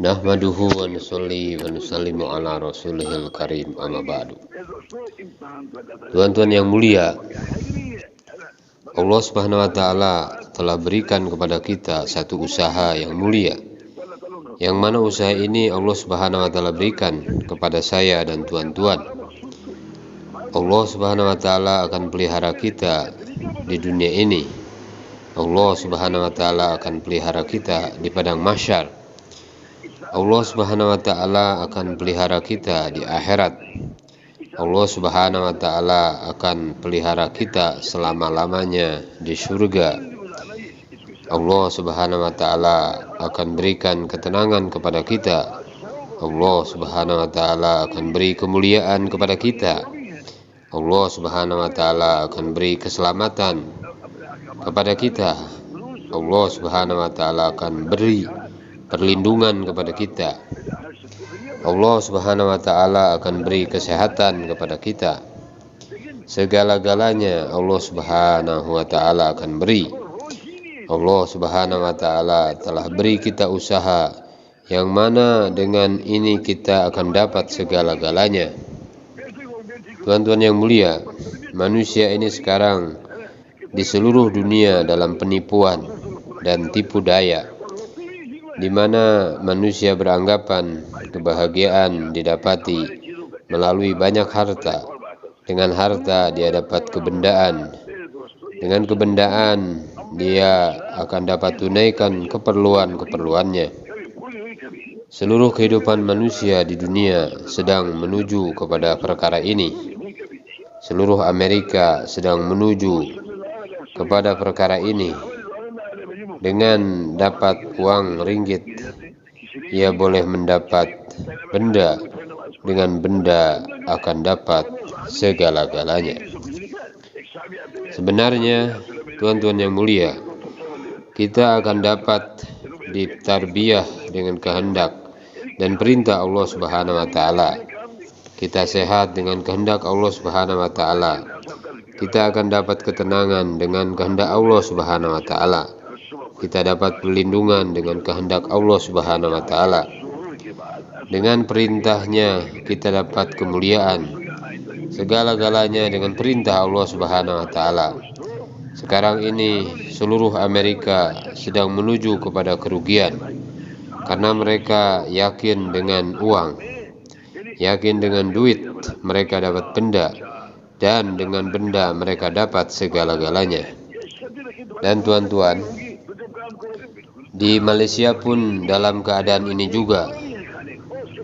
Nahmaduhu wa nusalli wa nusallimu ala rasulihil karim, amma ba'du. Tuan-tuan yang mulia, Allah Subhanahu wa ta'ala telah berikan kepada kita satu usaha yang mulia, yang mana usaha ini Allah Subhanahu wa ta'ala berikan kepada saya dan tuan-tuan. Allah Subhanahu wa ta'ala akan pelihara kita di dunia ini. Allah Subhanahu wa ta'ala akan pelihara kita di padang mahsyar. Allah Subhanahu wa ta'ala akan pelihara kita di akhirat. Allah Subhanahu wa ta'ala akan pelihara kita selama-lamanya di surga. Allah Subhanahu wa ta'ala akan berikan ketenangan kepada kita. Allah Subhanahu wa ta'ala akan beri kemuliaan kepada kita. Allah Subhanahu wa ta'ala akan beri keselamatan kepada kita. Allah Subhanahu wa ta'ala akan beri perlindungan kepada kita. Allah Subhanahu wa ta'ala akan beri kesehatan kepada kita. Segala-galanya Allah Subhanahu wa ta'ala akan beri. Allah Subhanahu wa ta'ala telah beri kita usaha yang mana dengan ini kita akan dapat segala-galanya. Tuan-tuan yang mulia, manusia ini sekarang di seluruh dunia dalam penipuan dan tipu daya, di mana manusia beranggapan kebahagiaan didapati melalui banyak harta. Dengan harta dia dapat kebendaan. Dengan kebendaan dia akan dapat tunaikan keperluan-keperluannya. Seluruh kehidupan manusia di dunia sedang menuju kepada perkara ini. Seluruh Amerika sedang menuju kepada perkara ini. Dengan dapat uang ringgit, ia boleh mendapat benda. Dengan benda akan dapat segala-galanya. Sebenarnya, tuan-tuan yang mulia, kita akan dapat ditarbiyah dengan kehendak dan perintah Allah Subhanahu wa ta'ala. Kita sehat dengan kehendak Allah Subhanahu wa ta'ala. Kita akan dapat ketenangan dengan kehendak Allah Subhanahu wa ta'ala. Kita dapat perlindungan dengan kehendak Allah Subhanahu wa ta'ala. Dengan perintahnya kita dapat kemuliaan. Segala-galanya dengan perintah Allah Subhanahu wa ta'ala. Sekarang ini seluruh Amerika sedang menuju kepada kerugian karena mereka yakin dengan uang, yakin dengan duit mereka dapat benda, dan dengan benda mereka dapat segala-galanya. Dan tuan-tuan, di Malaysia pun dalam keadaan ini juga.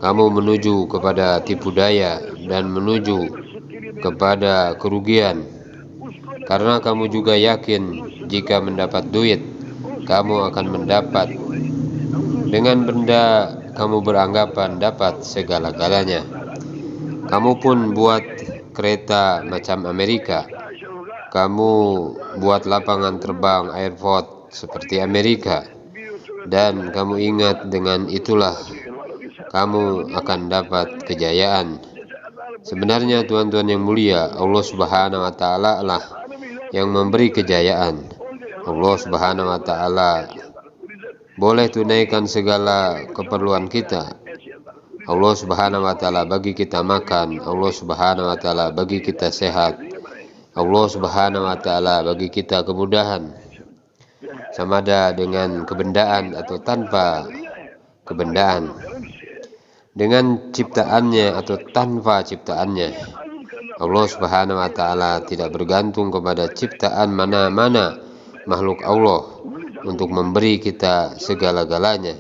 Kamu menuju kepada tipu daya dan menuju kepada kerugian karena kamu juga yakin jika mendapat duit kamu akan mendapat. Dengan benda kamu beranggapan dapat segala-galanya. Kamu pun buat kereta macam Amerika. Kamu buat lapangan terbang airport seperti Amerika. Dan kamu ingat dengan itulah kamu akan dapat kejayaan. Sebenarnya tuan-tuan yang mulia, Allah Subhanahu wa ta'ala lah yang memberi kejayaan. Allah Subhanahu wa ta'ala boleh tunaikan segala keperluan kita. Allah Subhanahu wa ta'ala bagi kita makan. Allah Subhanahu wa ta'ala bagi kita sehat. Allah Subhanahu wa ta'ala bagi kita kemudahan. Sama ada dengan kebendaan atau tanpa kebendaan. Dengan ciptaannya atau tanpa ciptaannya. Allah Subhanahu wa ta'ala tidak bergantung kepada ciptaan mana-mana makhluk Allah untuk memberi kita segala-galanya.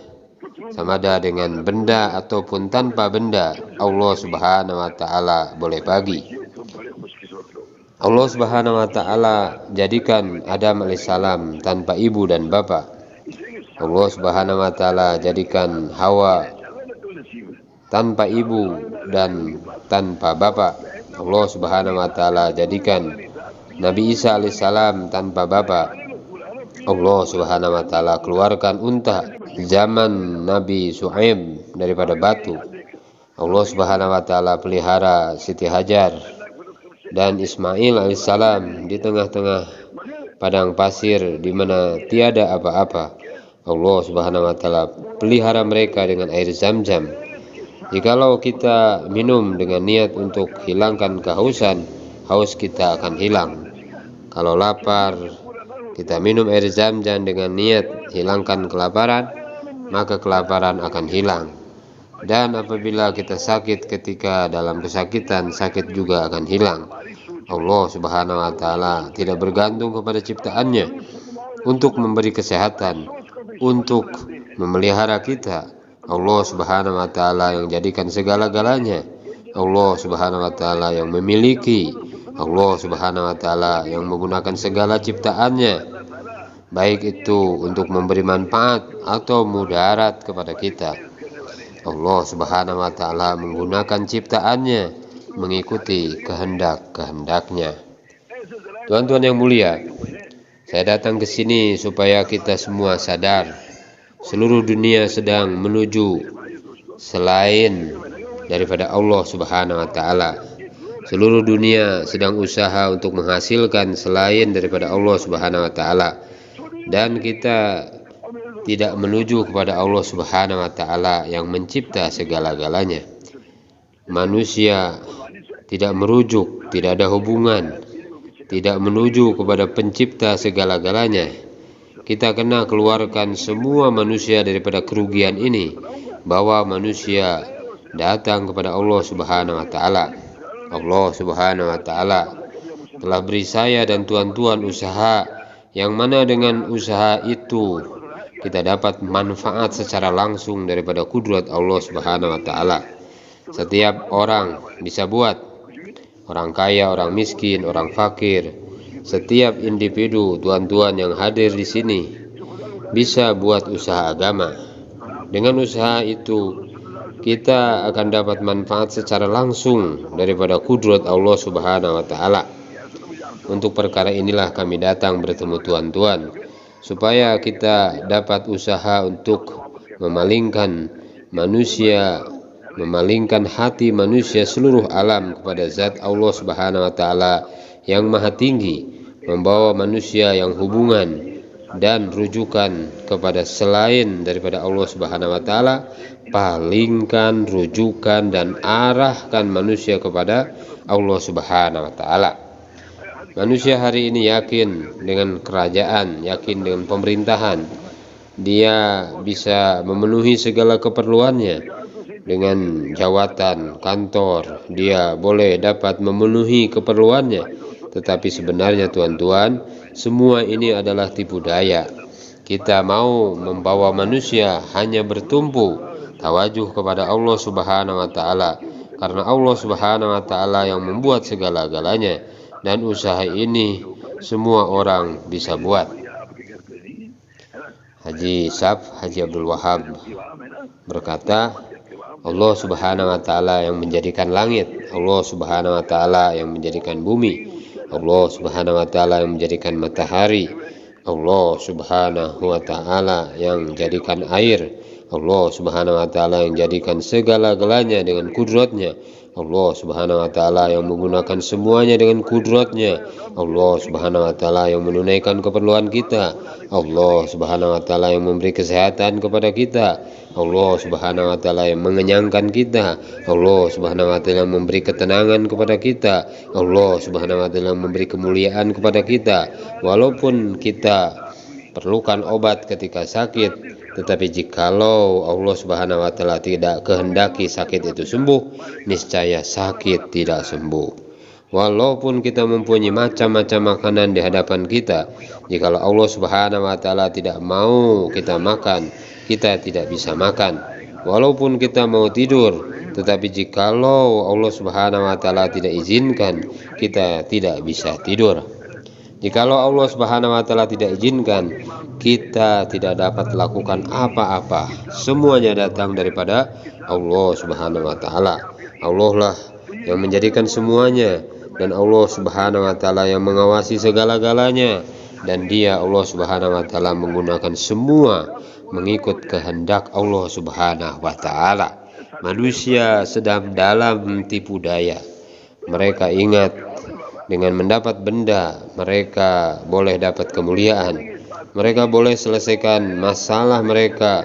Sama ada dengan benda ataupun tanpa benda, Allah Subhanahu wa ta'ala boleh bagi. Allah Subhanahu wa ta'ala jadikan Adam alaihissalam tanpa ibu dan bapa. Allah Subhanahu wa ta'ala jadikan Hawa tanpa ibu dan tanpa bapa. Allah Subhanahu wa ta'ala jadikan Nabi Isa alaihissalam tanpa bapa. Allah Subhanahu wa ta'ala keluarkan unta zaman Nabi Shu'aib daripada batu. Allah Subhanahu wa ta'ala pelihara Siti Hajar dan Ismail alaihissalam di tengah-tengah padang pasir di mana tiada apa-apa. Allah Subhanahu wa taala pelihara mereka dengan air Zam-Zam. Jikalau kita minum dengan niat untuk hilangkan kehausan, haus kita akan hilang. Kalau lapar, kita minum air Zam-Zam dengan niat hilangkan kelaparan, maka kelaparan akan hilang. Dan apabila kita sakit ketika dalam kesakitan, sakit juga akan hilang. Allah Subhanahu wa taala tidak bergantung kepada ciptaannya untuk memberi kesehatan, untuk memelihara kita. Allah Subhanahu wa taala yang jadikan segala-galanya. Allah Subhanahu wa taala yang memiliki. Allah Subhanahu wa taala yang menggunakan segala ciptaannya, baik itu untuk memberi manfaat atau mudarat kepada kita. Allah Subhanahu wa taala menggunakan ciptaannya mengikuti kehendak-kehendaknya. Tuan-tuan yang mulia, saya datang ke sini supaya kita semua sadar seluruh dunia sedang menuju selain daripada Allah Subhanahu wa taala. Seluruh dunia sedang usaha untuk menghasilkan selain daripada Allah Subhanahu wa taala. Dan kita tidak menuju kepada Allah Subhanahu wa taala yang mencipta segala-galanya. Manusia tidak merujuk, tidak ada hubungan, tidak menuju kepada pencipta segala-galanya. Kita kena keluarkan semua manusia daripada kerugian ini, bahwa manusia datang kepada Allah Subhanahu wa taala. Allah Subhanahu wa taala telah beri saya dan tuan-tuan usaha, yang mana dengan usaha itu kita dapat manfaat secara langsung daripada kudrat Allah Subhanahu wa taala. Setiap orang bisa buat, orang kaya, orang miskin, orang fakir, setiap individu tuan-tuan yang hadir di sini bisa buat usaha agama. Dengan usaha itu kita akan dapat manfaat secara langsung daripada kudrat Allah Subhanahu wa taala. Untuk perkara inilah kami datang bertemu tuan-tuan, supaya kita dapat usaha untuk memalingkan manusia, memalingkan hati manusia seluruh alam kepada zat Allah Subhanahu wa taala yang maha tinggi, membawa manusia yang hubungan dan rujukan kepada selain daripada Allah Subhanahu wa taala, palingkan, rujukan dan arahkan manusia kepada Allah Subhanahu wa taala. Manusia hari ini yakin dengan kerajaan, yakin dengan pemerintahan. Dia bisa memenuhi segala keperluannya dengan jawatan, kantor. Dia boleh dapat memenuhi keperluannya. Tetapi sebenarnya tuan-tuan, semua ini adalah tipu daya. Kita mau membawa manusia hanya bertumpu tawajuh kepada Allah Subhanahu wa taala, karena Allah Subhanahu wa taala yang membuat segala-galanya, dan usaha ini semua orang bisa buat. Haji Abdul Wahab berkata, Allah Subhanahu wa taala yang menjadikan langit, Allah Subhanahu wa taala yang menjadikan bumi, Allah Subhanahu wa taala yang menjadikan matahari, Allah Subhanahu wa taala yang menjadikan air, Allah Subhanahu wa taala yang jadikan segala-galanya dengan kudratnya, Allah Subhanahu wa taala yang menggunakan semuanya dengan kudratnya, Allah Subhanahu wa taala yang menunaikan keperluan kita, Allah Subhanahu wa taala yang memberi kesehatan kepada kita, Allah Subhanahu wa taala yang mengenyangkan kita, Allah Subhanahu wa taala yang memberi ketenangan kepada kita, Allah Subhanahu wa taala yang memberi kemuliaan kepada kita. Walaupun kita perlukan obat ketika sakit, tetapi jikalau Allah Subhanahu wa taala tidak kehendaki sakit itu sembuh, niscaya sakit tidak sembuh. Walaupun kita mempunyai macam-macam makanan di hadapan kita, jikalau Allah Subhanahu wa taala tidak mau kita makan, kita tidak bisa makan. Walaupun kita mau tidur, tetapi jikalau Allah Subhanahu wa taala tidak izinkan, kita tidak bisa tidur. Jikalau Allah Subhanahu wa taala tidak izinkan, kita tidak dapat lakukan apa-apa. Semuanya datang daripada Allah Subhanahu wa taala. Allah lah yang menjadikan semuanya, dan Allah Subhanahu wa taala yang mengawasi segala-galanya, dan Dia Allah Subhanahu wa taala menggunakan semua mengikut kehendak Allah Subhanahu wa taala. Manusia sedang dalam tipu daya. Mereka ingat dengan mendapat benda mereka boleh dapat kemuliaan. Mereka boleh selesaikan masalah mereka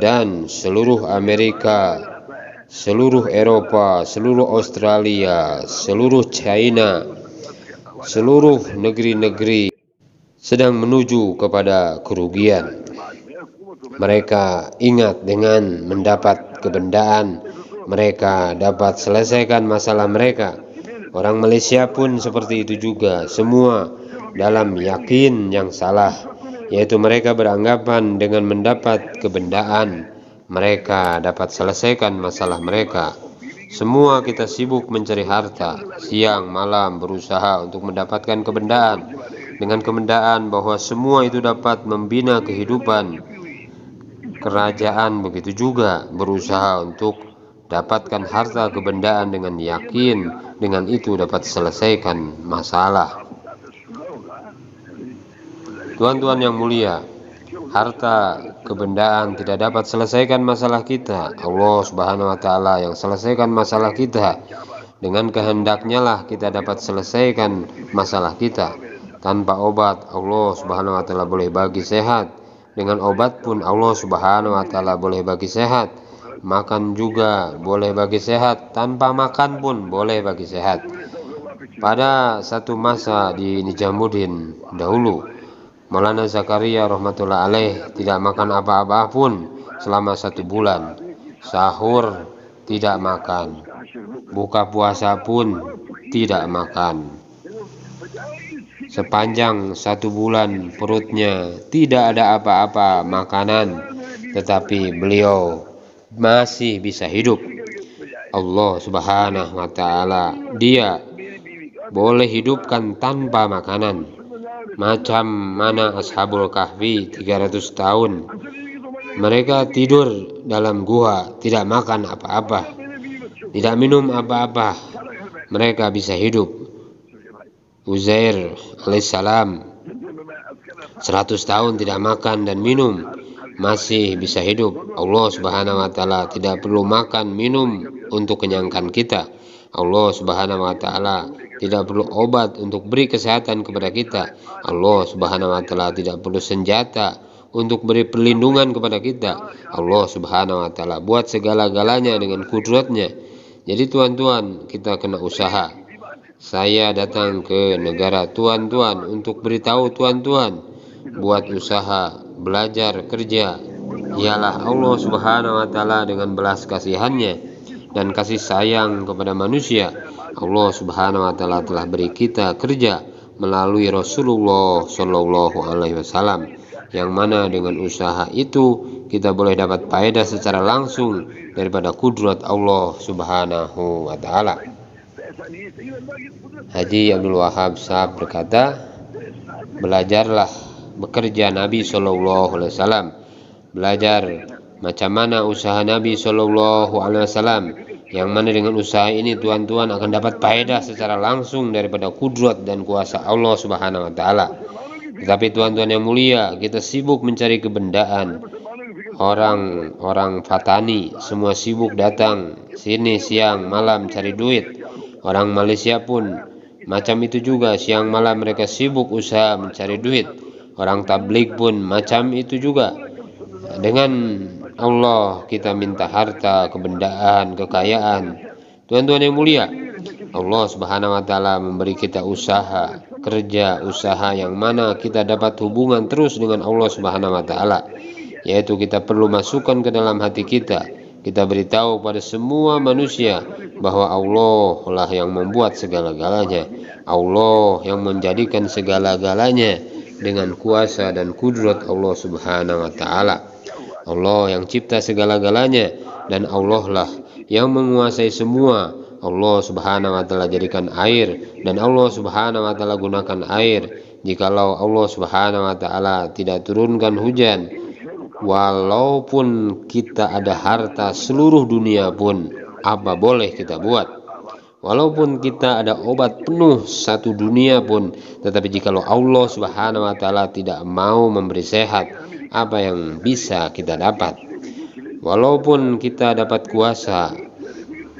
dan seluruh Amerika, seluruh Eropa, seluruh Australia, seluruh China, seluruh negeri-negeri sedang menuju kepada kerugian. Mereka ingat dengan mendapat kebendaan, mereka dapat selesaikan masalah mereka. Orang Malaysia pun seperti itu juga, semua dalam yakin yang salah, yaitu mereka beranggapan dengan mendapat kebendaan, mereka dapat selesaikan masalah mereka. Semua kita sibuk mencari harta, siang malam berusaha untuk mendapatkan kebendaan, dengan kebendaan bahwa semua itu dapat membina kehidupan kerajaan. Begitu juga berusaha untuk dapatkan harta kebendaan dengan yakin dengan itu dapat selesaikan masalah. Tuan-tuan yang mulia, harta kebendaan tidak dapat selesaikan masalah kita. Allah Subhanahu wa taala yang selesaikan masalah kita. Dengan kehendaknya lah kita dapat selesaikan masalah kita. Tanpa obat Allah Subhanahu wa taala boleh bagi sehat. Dengan obat pun Allah Subhanahu wa taala boleh bagi sehat. Makan juga boleh bagi sehat, tanpa makan pun boleh bagi sehat. Pada satu masa di Nijamuddin dahulu, Maulana Zakaria rahmatullah alaih tidak makan apa-apa pun selama 1 bulan. Sahur tidak makan, buka puasa pun tidak makan. Sepanjang 1 bulan perutnya tidak ada apa-apa makanan, tetapi beliau masih bisa hidup. Allah Subhanahu wa taala dia boleh hidupkan tanpa makanan. Macam mana Ashabul Kahfi 300 tahun. Mereka tidur dalam gua, tidak makan apa-apa, tidak minum apa-apa. Mereka bisa hidup. Uzair alaihissalam 100 tahun tidak makan dan minum, masih bisa hidup. Allah Subhanahu wa taala tidak perlu makan minum untuk kenyangkan kita. Allah Subhanahu wa taala tidak perlu obat untuk beri kesehatan kepada kita. Allah Subhanahu wa taala tidak perlu senjata untuk beri perlindungan kepada kita. Allah Subhanahu wa taala buat segala-galanya dengan kudratnya. Jadi tuan-tuan, kita kena usaha. Saya datang ke negara tuan-tuan untuk beritahu tuan-tuan, buat usaha, belajar, kerja. Ialah Allah Subhanahu wa taala dengan belas kasihannya dan kasih sayang kepada manusia. Allah Subhanahu wa taala telah beri kita kerja melalui Rasulullah Shallallahu alaihi wasallam, yang mana dengan usaha itu kita boleh dapat faedah secara langsung daripada kudrat Allah Subhanahu wa taala. Haji Abdul Wahab Sahab berkata, belajarlah bekerja Nabi Shallallahu alaihi wasallam, belajar macam mana usaha Nabi Shallallahu alaihi wasallam, yang mana dengan usaha ini tuan-tuan akan dapat faedah secara langsung daripada kudrat dan kuasa Allah Subhanahu wa taala. Tetapi tuan-tuan yang mulia, kita sibuk mencari kebendaan. Orang-orang Fatani semua sibuk datang sini siang malam cari duit. Orang Malaysia pun macam itu juga, siang malam mereka sibuk usaha mencari duit. Orang tabligh pun macam itu juga. Dengan Allah kita minta harta, kebendaan, kekayaan. Tuan-tuan yang mulia, Allah Subhanahu wa taala memberi kita usaha, kerja, usaha yang mana kita dapat hubungan terus dengan Allah Subhanahu wa taala, yaitu kita perlu masukkan ke dalam hati kita. Kita beritahu pada semua manusia bahwa Allah lah yang membuat segala-galanya. Allah yang menjadikan segala-galanya dengan kuasa dan kudrat Allah Subhanahu wa taala. Allah yang cipta segala-galanya dan Allah lah yang menguasai semua. Allah Subhanahu wa taala jadikan air dan Allah Subhanahu wa taala gunakan air. Jikalau Allah Subhanahu wa taala tidak turunkan hujan, walaupun kita ada harta seluruh dunia pun, apa boleh kita buat? Walaupun kita ada obat penuh 1 dunia pun, tetapi jikalau Allah Subhanahu wa taala tidak mau memberi sehat, apa yang bisa kita dapat? Walaupun kita dapat kuasa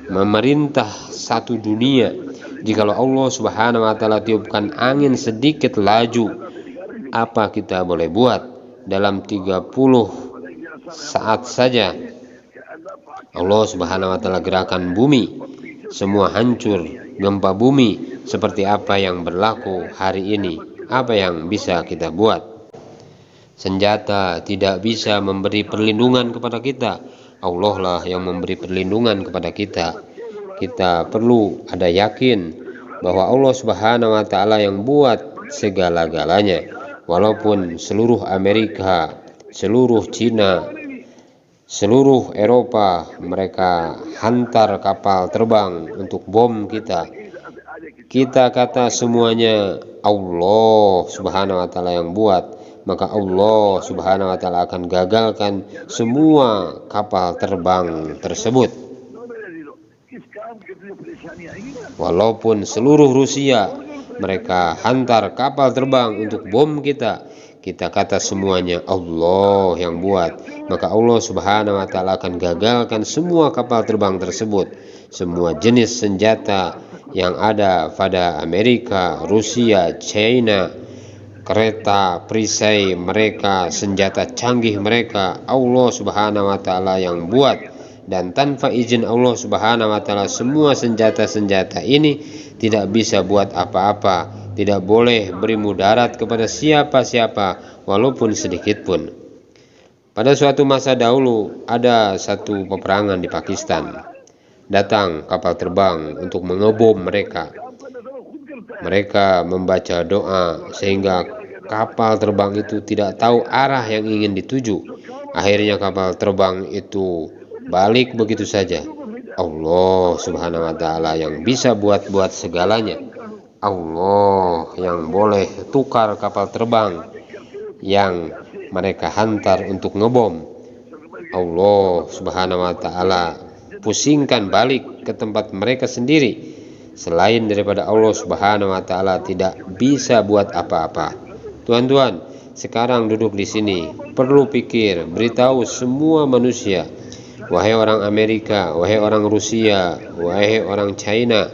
memerintah 1 dunia, jikalau Allah Subhanahu wa taala tiupkan angin sedikit laju, apa kita boleh buat dalam 30 saat saja. Allah Subhanahu wa taala gerakan bumi, semua hancur, gempa bumi seperti apa yang berlaku hari ini. Apa yang bisa kita buat? Senjata tidak bisa memberi perlindungan kepada kita. Allah lah yang memberi perlindungan kepada kita. Kita perlu ada yakin bahwa Allah Subhanahu wa taala yang buat segala-galanya. Walaupun seluruh Amerika, seluruh Cina, seluruh Eropa mereka hantar kapal terbang untuk bom kita. Kita kata semuanya Allah Subhanahu wa taala yang buat, maka Allah Subhanahu wa taala akan gagalkan semua kapal terbang tersebut. Walaupun seluruh Rusia mereka hantar kapal terbang untuk bom kita, kita kata semuanya Allah yang buat, maka Allah Subhanahu wa taala akan gagalkan semua kapal terbang tersebut. Semua jenis senjata yang ada pada Amerika, Rusia, China, kereta, perisai mereka, senjata canggih mereka, Allah Subhanahu wa taala yang buat. Dan tanpa izin Allah Subhanahu wa taala semua senjata-senjata ini tidak bisa buat apa-apa, tidak boleh beri mudarat kepada siapa-siapa walaupun sedikit pun. Pada suatu masa dahulu ada satu peperangan di Pakistan. Datang kapal terbang untuk mengebom mereka. Mereka membaca doa sehingga kapal terbang itu tidak tahu arah yang ingin dituju. Akhirnya kapal terbang itu balik begitu saja. Allah Subhanahu wa taala yang bisa buat segalanya. Allah yang boleh tukar kapal terbang yang mereka hantar untuk ngebom. Allah Subhanahu wa taala pusingkan balik ke tempat mereka sendiri. Selain daripada Allah Subhanahu wa taala tidak bisa buat apa-apa. Tuan-tuan, sekarang duduk di sini, perlu pikir, beritahu semua manusia. Wahai orang Amerika, wahai orang Rusia, wahai orang China,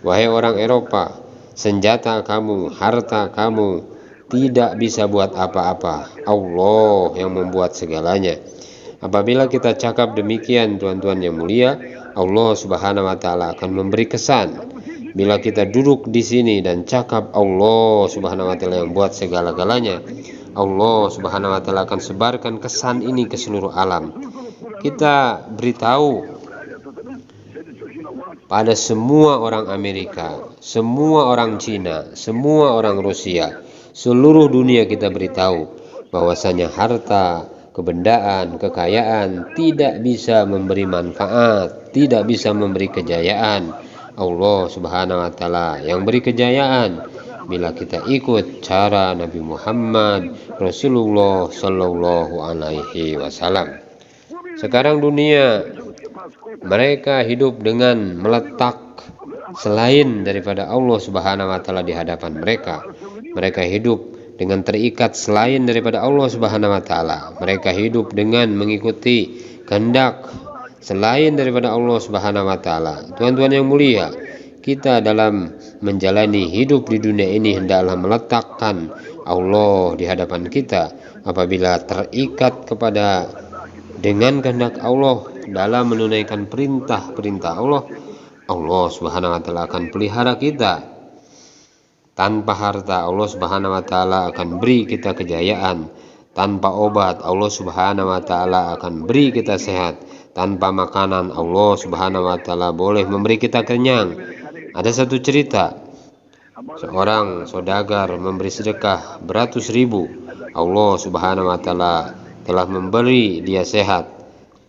wahai orang Eropa, senjata kamu, harta kamu tidak bisa buat apa-apa. Allah yang membuat segalanya. Apabila kita cakap demikian, tuan-tuan yang mulia, Allah Subhanahu wa taala akan memberi kesan. Bila kita duduk di sini dan cakap Allah Subhanahu wa taala yang buat segala-galanya, Allah Subhanahu wa taala akan sebarkan kesan ini ke seluruh alam. Kita beritahu pada semua orang Amerika, semua orang Cina, semua orang Rusia, seluruh dunia kita beritahu bahwasanya harta, kebendaan, kekayaan tidak bisa memberi manfaat, tidak bisa memberi kejayaan. Allah Subhanahu wa taala yang beri kejayaan bila kita ikut cara Nabi Muhammad Rasulullah sallallahu alaihi wasallam. Sekarang dunia mereka hidup dengan meletak selain daripada Allah Subhanahu wa taala di hadapan mereka. Mereka hidup dengan terikat selain daripada Allah Subhanahu wa taala. Mereka hidup dengan mengikuti kehendak selain daripada Allah Subhanahu wa taala. Tuan-tuan yang mulia, kita dalam menjalani hidup di dunia ini hendaklah meletakkan Allah di hadapan kita. Apabila terikat kepada dengan kehendak Allah dalam menunaikan perintah-perintah Allah, Allah Subhanahu wa taala akan pelihara kita. Tanpa harta, Allah Subhanahu wa taala akan beri kita kejayaan. Tanpa obat, Allah Subhanahu wa taala akan beri kita sehat. Tanpa makanan, Allah Subhanahu wa taala boleh memberi kita kenyang. Ada satu cerita, seorang saudagar memberi sedekah beratus ribu. Allah Subhanahu wa taala telah memberi dia sehat.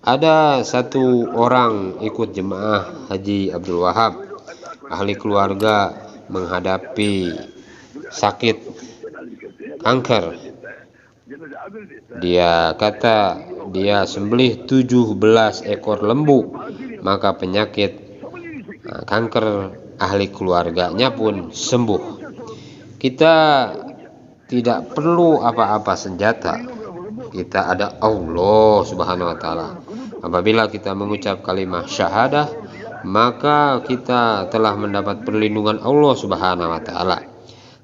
Ada satu orang ikut jemaah Haji Abdul Wahab, ahli keluarga menghadapi sakit kanker. Dia kata dia sembelih 17 ekor lembu, maka penyakit kanker ahli keluarganya pun sembuh. Kita tidak perlu apa-apa senjata. Kita ada Allah Subhanahu wa taala. Apabila kita mengucap kalimat syahadah, maka kita telah mendapat perlindungan Allah Subhanahu wa taala.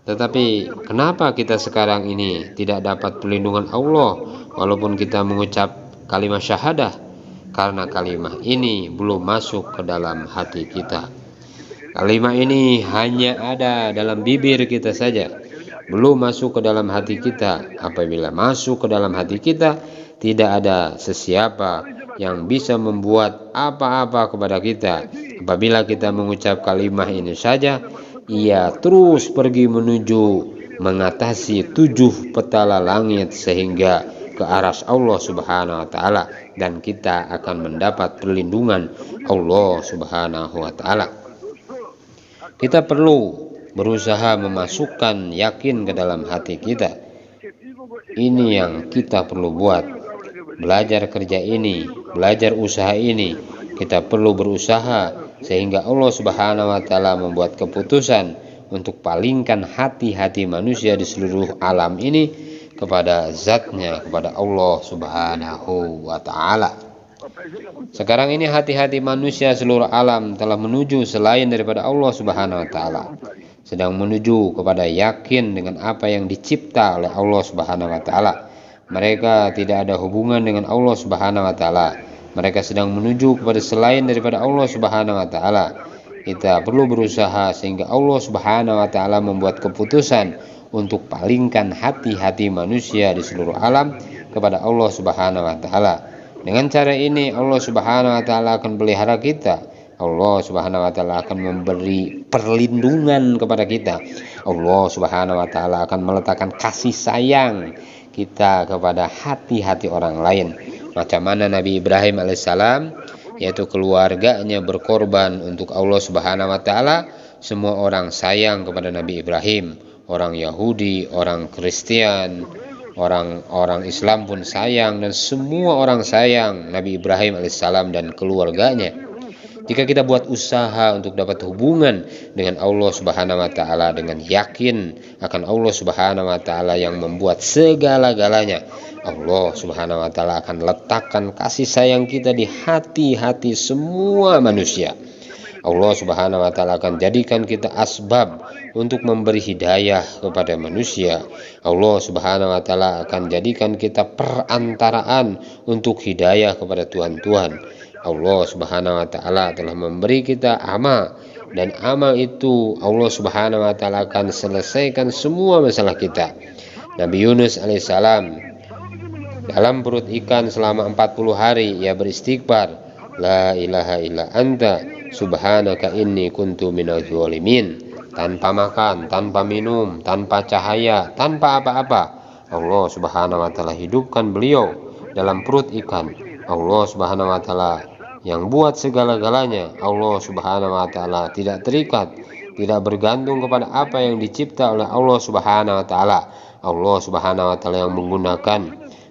Tetapi kenapa kita sekarang ini tidak dapat perlindungan Allah walaupun kita mengucap kalimat syahadah? Karena kalimat ini belum masuk ke dalam hati kita. Kalimat ini hanya ada dalam bibir kita saja, belum masuk ke dalam hati kita. Apabila masuk ke dalam hati kita, tidak ada sesiapa yang bisa membuat apa-apa kepada kita. Apabila kita mengucap kalimat ini saja, ia terus pergi menuju mengatasi 7 petala langit sehingga ke arsy Allah Subhanahu wa taala, dan kita akan mendapat perlindungan Allah Subhanahu wa taala. Kita perlu berusaha memasukkan yakin ke dalam hati kita. Ini yang kita perlu buat. Belajar kerja ini, belajar usaha ini, kita perlu berusaha sehingga Allah Subhanahu wa taala membuat keputusan untuk palingkan hati-hati manusia di seluruh alam ini kepada zatnya, kepada Allah Subhanahu wa taala. Sekarang ini hati-hati manusia seluruh alam telah menuju selain daripada Allah Subhanahu wa taala, sedang menuju kepada yakin dengan apa yang dicipta oleh Allah Subhanahu wa taala. Mereka tidak ada hubungan dengan Allah Subhanahu wa taala. Mereka sedang menuju kepada selain daripada Allah Subhanahu wa taala. Kita perlu berusaha sehingga Allah Subhanahu wa taala membuat keputusan untuk palingkan hati-hati manusia di seluruh alam kepada Allah Subhanahu wa taala. Dengan cara ini Allah Subhanahu wa taala akan pelihara kita. Allah Subhanahu wa taala akan memberi perlindungan kepada kita. Allah Subhanahu wa taala akan meletakkan kasih sayang kita kepada hati-hati orang lain. Macam mana Nabi Ibrahim alaihissalam, yaitu keluarganya berkorban untuk Allah Subhanahu wa taala. Semua orang sayang kepada Nabi Ibrahim, orang Yahudi, orang Kristen, orang Islam pun sayang, dan semua orang sayang Nabi Ibrahim alaihissalam dan keluarganya. Jika kita buat usaha untuk dapat hubungan dengan Allah Subhanahu wa taala dengan yakin akan Allah Subhanahu wa taala yang membuat segala-galanya, Allah Subhanahu wa taala akan letakkan kasih sayang kita di hati-hati semua manusia. Allah Subhanahu wa taala akan jadikan kita asbab untuk memberi hidayah kepada manusia. Allah Subhanahu wa taala akan jadikan kita perantaraan untuk hidayah kepada Tuhan. Allah Subhanahu wa taala telah memberi kita amal, dan amal itu Allah Subhanahu wa taala akan selesaikan semua masalah kita. Nabi Yunus alaihissalam dalam perut ikan selama 40 hari ia beristighfar, la ilaha illa anta subhanaka inni kuntu minadz zalimin. Tanpa makan, tanpa minum, tanpa cahaya, tanpa apa-apa, Allah Subhanahu wa taala hidupkan beliau dalam perut ikan. Allah Subhanahu wa taala yang buat segala-galanya. Allah Subhanahu wa taala tidak terikat, tidak bergantung kepada apa yang dicipta oleh Allah Subhanahu wa taala. Allah Subhanahu wa taala yang menggunakan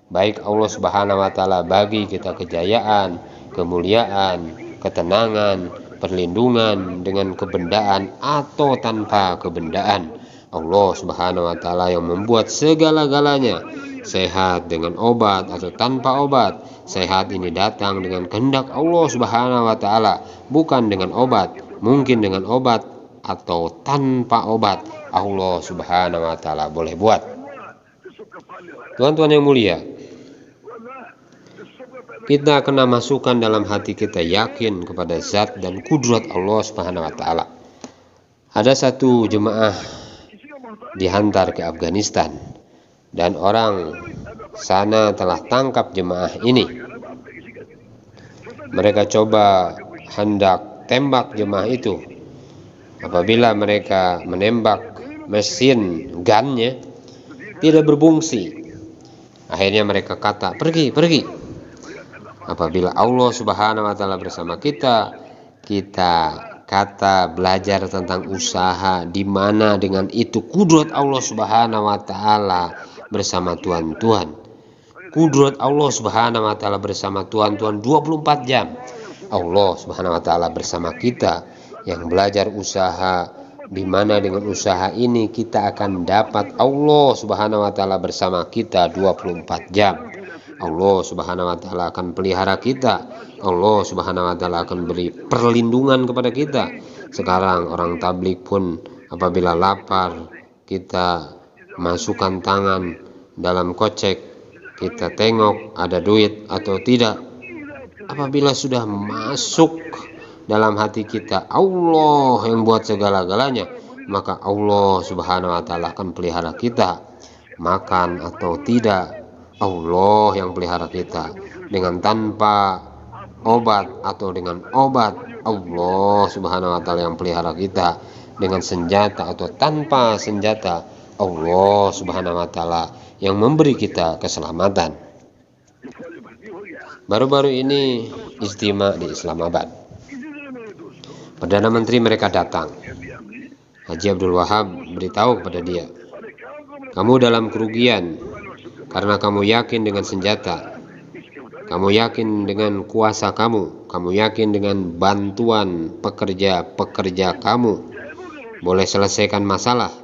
baik Allah Subhanahu wa taala bagi kita kejayaan, kemuliaan, ketenangan, perlindungan dengan kebendaan atau tanpa kebendaan. Allah Subhanahu wa taala yang membuat segala-galanya, sehat dengan obat atau tanpa obat. Sehat ini datang dengan kehendak Allah Subhanahu wa taala, bukan dengan obat. Mungkin dengan obat atau tanpa obat, Allah Subhanahu wa taala boleh buat. Tuan-tuan yang mulia, kita kena masukkan dalam hati kita yakin kepada zat dan kudrat Allah Subhanahu wa taala. Ada satu jemaah dihantar ke Afghanistan, dan orang sana telah tangkap jemaah ini. Mereka coba hendak tembak jemaah itu. Apabila mereka menembak, mesin gunnya tidak berfungsi. Akhirnya mereka kata, pergi. Apabila Allah Subhanahu wa taala bersama kita, kita kata belajar tentang usaha, di mana dengan itu kudrat Allah Subhanahu wa taala bersama Tuhan. Kudrat Allah Subhanahu wa taala bersama Tuhan 24 jam. Allah Subhanahu wa taala bersama kita yang belajar usaha, di mana dengan usaha ini kita akan dapat Allah Subhanahu wa taala bersama kita 24 jam. Allah Subhanahu wa taala akan pelihara kita. Allah Subhanahu wa taala akan beri perlindungan kepada kita. Sekarang orang tabligh pun apabila lapar kita masukkan tangan dalam kocek, kita tengok ada duit atau tidak. Apabila sudah masuk dalam hati kita Allah yang buat segala-galanya, maka Allah Subhanahu wa Ta'ala akan pelihara kita. Makan atau tidak, Allah yang pelihara kita. Dengan tanpa obat atau dengan obat, Allah Subhanahu wa Ta'ala yang pelihara kita. Dengan senjata atau tanpa senjata, Allah Subhanahu wa Ta'ala yang memberi kita keselamatan. Baru-baru ini istimewa di Islamabad. Perdana Menteri mereka datang. Haji Abdul Wahab beritahu kepada dia, kamu dalam kerugian karena kamu yakin dengan senjata, kamu yakin dengan kuasa kamu yakin dengan bantuan pekerja-pekerja kamu boleh selesaikan masalah.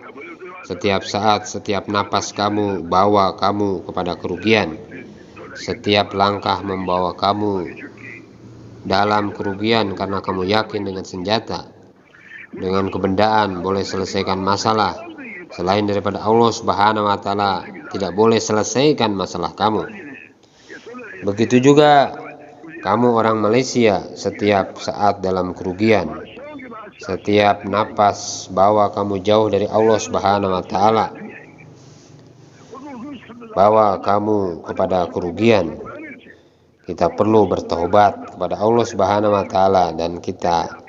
Setiap saat, setiap napas kamu bawa kamu kepada kerugian. Setiap langkah membawa kamu dalam kerugian karena kamu yakin dengan senjata, dengan kebendaan boleh selesaikan masalah. Selain daripada Allah Subhanahu wa Ta'ala tidak boleh selesaikan masalah kamu. Begitu juga kamu orang Malaysia, setiap saat dalam kerugian, setiap napas bawa kamu jauh dari Allah Subhanahu wa Ta'ala, bawa kamu kepada kerugian. Kita perlu bertobat kepada Allah Subhanahu wa Ta'ala, dan kita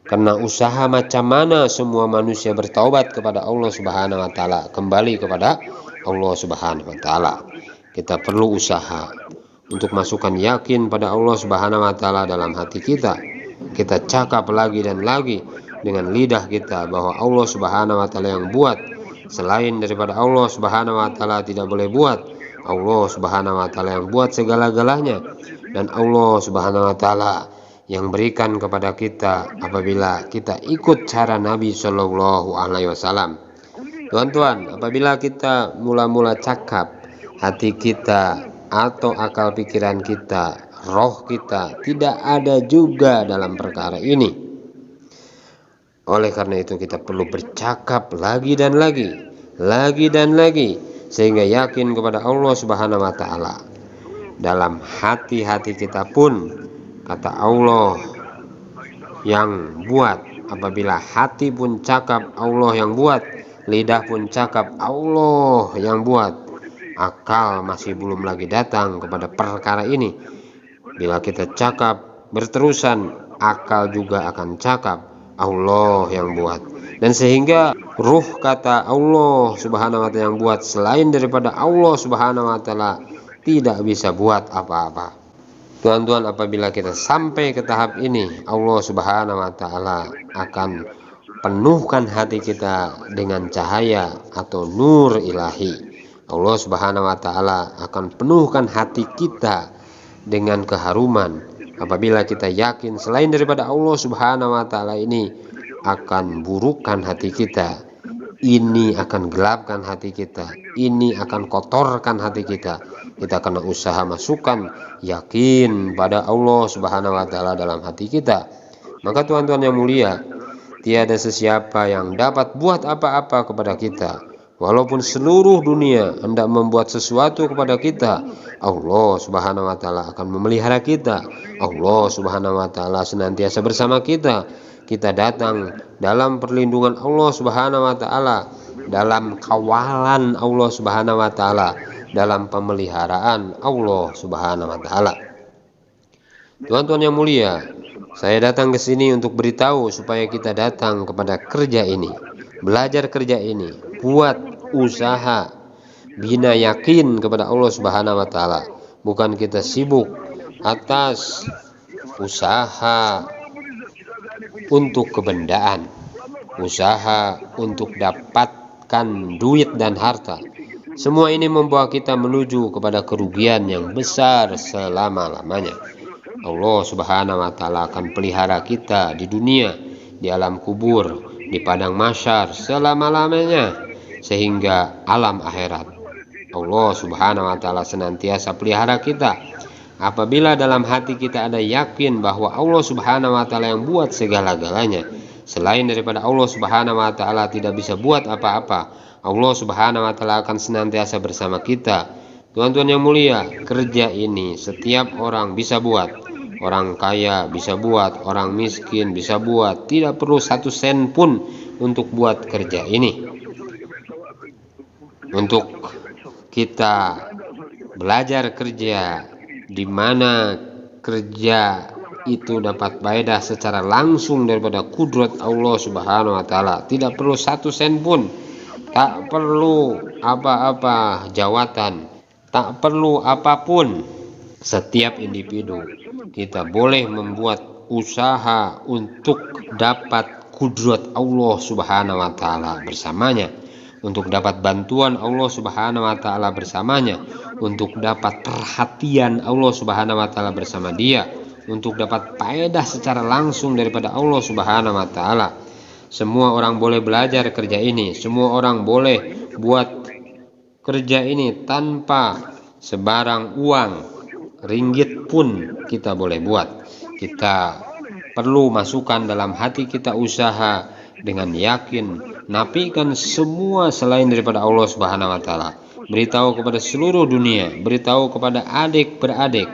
kena usaha macam mana semua manusia bertaubat kepada Allah Subhanahu wa Ta'ala, kembali kepada Allah Subhanahu wa Ta'ala. Kita perlu usaha untuk masukkan yakin pada Allah Subhanahu wa Ta'ala dalam hati kita. Kita cakap lagi dan lagi dengan lidah kita bahwa Allah Subhanahu wa Ta'ala yang buat. Selain daripada Allah Subhanahu wa Ta'ala tidak boleh buat. Allah Subhanahu wa Ta'ala yang buat segala-galanya, dan Allah Subhanahu wa Ta'ala yang berikan kepada kita apabila kita ikut cara Nabi Shallallahu alaihi wasallam. Tuan-tuan, apabila kita mula-mula cakap, hati kita atau akal pikiran kita, roh kita tidak ada juga dalam perkara ini. Oleh karena itu kita perlu bercakap lagi dan lagi, sehingga yakin kepada Allah Subhanahu wa Ta'ala. Dalam hati-hati kita pun, kata Allah yang buat. Apabila hati pun cakap Allah yang buat, lidah pun cakap Allah yang buat, akal masih belum lagi datang kepada perkara ini. Bila kita cakap berterusan, akal juga akan cakap Allah yang buat. Dan sehingga ruh kata Allah Subhanahu wa Ta'ala yang buat, selain daripada Allah Subhanahu wa Ta'ala tidak bisa buat apa-apa. Tuan-tuan, apabila kita sampai ke tahap ini, Allah Subhanahu wa Ta'ala akan penuhkan hati kita dengan cahaya atau nur ilahi. Allah Subhanahu wa Ta'ala akan penuhkan hati kita dengan keharuman. Apabila kita yakin selain daripada Allah Subhanahu wa Ta'ala ini akan burukkan hati kita, ini akan gelapkan hati kita, ini akan kotorkan hati kita, kita kena usaha masukkan yakin pada Allah Subhanahu wa Ta'ala dalam hati kita. Maka tuan-tuan yang mulia, tiada sesiapa yang dapat buat apa-apa kepada kita. Walaupun seluruh dunia hendak membuat sesuatu kepada kita, Allah Subhanahu wa Ta'ala akan memelihara kita. Allah Subhanahu wa Ta'ala senantiasa bersama kita. Kita datang dalam perlindungan Allah Subhanahu wa Ta'ala, dalam kawalan Allah Subhanahu wa Ta'ala, dalam pemeliharaan Allah Subhanahu wa Ta'ala. Tuan-tuan yang mulia, saya datang ke sini untuk beritahu supaya kita datang kepada kerja ini, belajar kerja ini, buat usaha, bina yakin kepada Allah Subhanahu wa Ta'ala. Bukan kita sibuk atas usaha untuk kebendaan, usaha untuk dapatkan duit dan harta. Semua ini membawa kita menuju kepada kerugian yang besar selama-lamanya. Allah Subhanahu wa Ta'ala akan pelihara kita di dunia, di alam kubur, di padang mahsyar selama-lamanya, sehingga alam akhirat. Allah Subhanahu wa Ta'ala senantiasa pelihara kita. Apabila dalam hati kita ada yakin bahwa Allah Subhanahu wa Ta'ala yang buat segala-galanya, Selain daripada Allah Subhanahu wa taala tidak bisa buat apa-apa. Allah Subhanahu wa taala akan senantiasa bersama kita. Tuan-tuan yang mulia, kerja ini setiap orang bisa buat. Orang kaya bisa buat, orang miskin bisa buat. Tidak perlu 1 sen pun untuk buat kerja ini. Untuk kita belajar kerja, di mana kerja itu dapat faedah secara langsung daripada kudrat Allah Subhanahu wa taala. Tidak perlu 1 sen pun. Tak perlu apa-apa jawatan, tak perlu apapun. Setiap individu kita boleh membuat usaha untuk dapat kudrat Allah Subhanahu wa taala bersamanya, untuk dapat bantuan Allah Subhanahu wa taala bersamanya, untuk dapat perhatian Allah Subhanahu wa taala bersama dia, untuk dapat faedah secara langsung daripada Allah Subhanahu wa taala. Semua orang boleh belajar kerja ini, semua orang boleh buat kerja ini tanpa sebarang uang, ringgit pun kita boleh buat. Kita perlu masukkan dalam hati kita usaha dengan yakin, nafikan semua selain daripada Allah Subhanahu wa taala. Beritahu kepada seluruh dunia, beritahu kepada adik-beradik,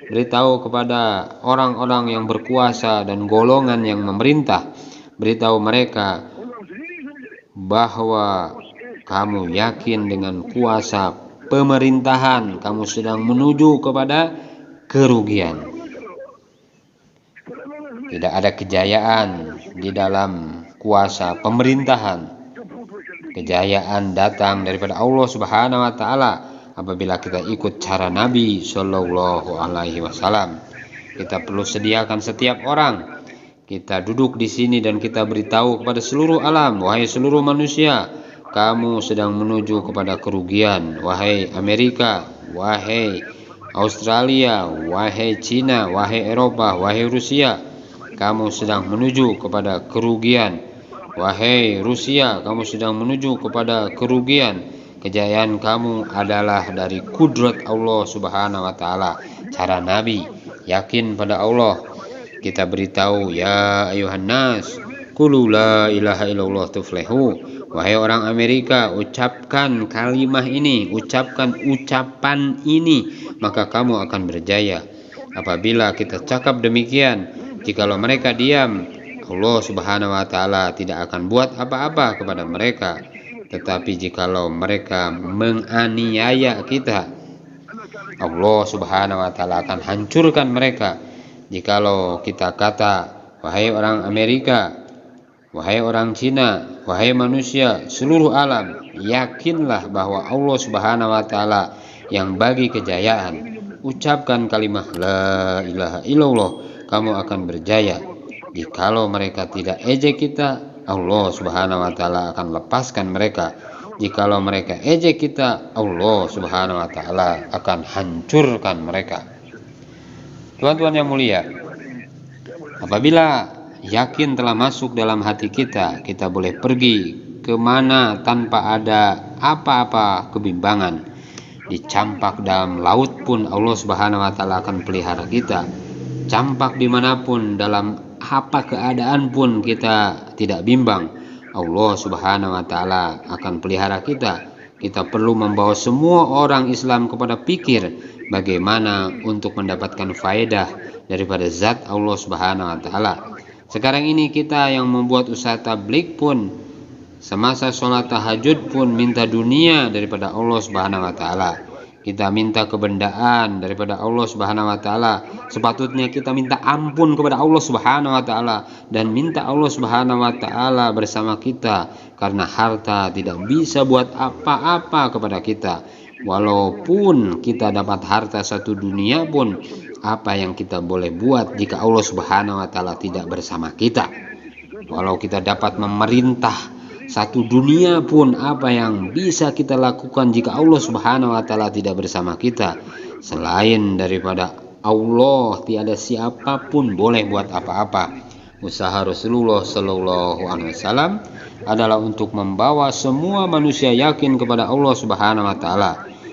beritahu kepada orang-orang yang berkuasa dan golongan yang memerintah, beritahu mereka bahwa kamu yakin dengan kuasa pemerintahan kamu sedang menuju kepada kerugian. Tidak ada kejayaan di dalam kuasa pemerintahan. Kejayaan datang daripada Allah Subhanahu wa taala apabila kita ikut cara Nabi Shallallahu alaihi wasallam. Kita perlu sediakan setiap orang. Kita duduk di sini dan kita beritahu kepada seluruh alam, wahai seluruh manusia, kamu sedang menuju kepada kerugian. Wahai Amerika, wahai Australia, wahai Cina, wahai Eropa, wahai Rusia, kamu sedang menuju kepada kerugian. Wahai Rusia, kamu sedang menuju kepada kerugian. Kejayaan kamu adalah dari kudrat Allah Subhanahu wa taala. Cara Nabi, yakin pada Allah. Kita beritahu, ya ayuhan nas, qulu la ilaha illallah tuflihu. Wahai orang Amerika, ucapkan kalimah ini, ucapkan ucapan ini, maka kamu akan berjaya. Apabila kita cakap demikian, jikalau mereka diam, Allah Subhanahu wa taala tidak akan buat apa-apa kepada mereka. Tetapi jikalau mereka menganiaya kita, Allah Subhanahu wa taala akan hancurkan mereka. Jikalau kita kata, wahai orang Amerika, wahai orang Cina, wahai manusia, seluruh alam, yakinlah bahwa Allah Subhanahu wa taala yang bagi kejayaan. Ucapkan kalimah la ilaha illallah, kamu akan berjaya. Jikalau mereka tidak ejek kita, Allah Subhanahu wa taala akan lepaskan mereka. Jikalau mereka ejek kita, Allah Subhanahu wa taala akan hancurkan mereka. Tuan-tuan yang mulia, apabila yakin telah masuk dalam hati kita, kita boleh pergi kemana tanpa ada apa-apa kebimbangan. Dicampak dalam laut pun Allah Subhanahu wa taala akan pelihara kita. Campak dimanapun, dalam apa keadaan pun kita tidak bimbang. Allah Subhanahu wa taala akan pelihara kita. Kita perlu membawa semua orang Islam kepada pikir bagaimana untuk mendapatkan faedah daripada zat Allah Subhanahu wa taala. Sekarang ini kita yang membuat usaha tablik pun, semasa sholat tahajud pun minta dunia daripada Allah Subhanahu wa taala. Kita minta kebendaan daripada Allah Subhanahu wa taala. Sepatutnya kita minta ampun kepada Allah Subhanahu wa taala dan minta Allah Subhanahu wa taala bersama kita, karena harta tidak bisa buat apa-apa kepada kita. Walaupun kita dapat harta 1 dunia pun, apa yang kita boleh buat jika Allah Subhanahu wa taala tidak bersama kita? Walau kita dapat memerintah 1 dunia pun, apa yang bisa kita lakukan jika Allah Subhanahu wa taala tidak bersama kita? Selain daripada Allah, tiada siapapun boleh buat apa-apa. Usaha Rasulullah Shallallahu alaihi wasallam adalah untuk membawa semua manusia yakin kepada Allah Subhanahu wa taala.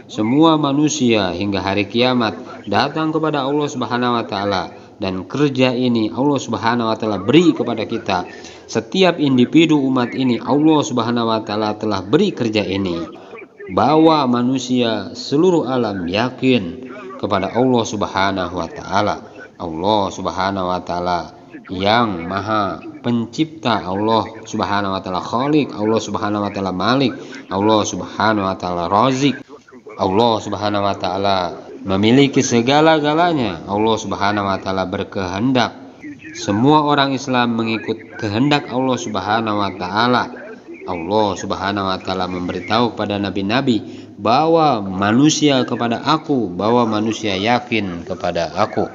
semua manusia hingga hari kiamat datang kepada Allah Subhanahu wa taala, dan kerja ini Allah Subhanahu wa taala beri kepada kita. Setiap individu umat ini Allah Subhanahu wa taala telah beri kerja ini, bahwa manusia seluruh alam yakin kepada Allah Subhanahu wa taala. Allah Subhanahu wa taala yang maha pencipta, Allah Subhanahu wa taala khaliq, Allah Subhanahu wa taala malik, Allah Subhanahu wa taala razik, Allah Subhanahu wa taala memiliki segala-galanya. Allah Subhanahu wa taala berkehendak semua orang Islam mengikut kehendak Allah Subhanahu wa taala. Allah Subhanahu wa taala memberitahu kepada nabi-nabi bahwa manusia kepada aku, bahwa manusia yakin kepada aku,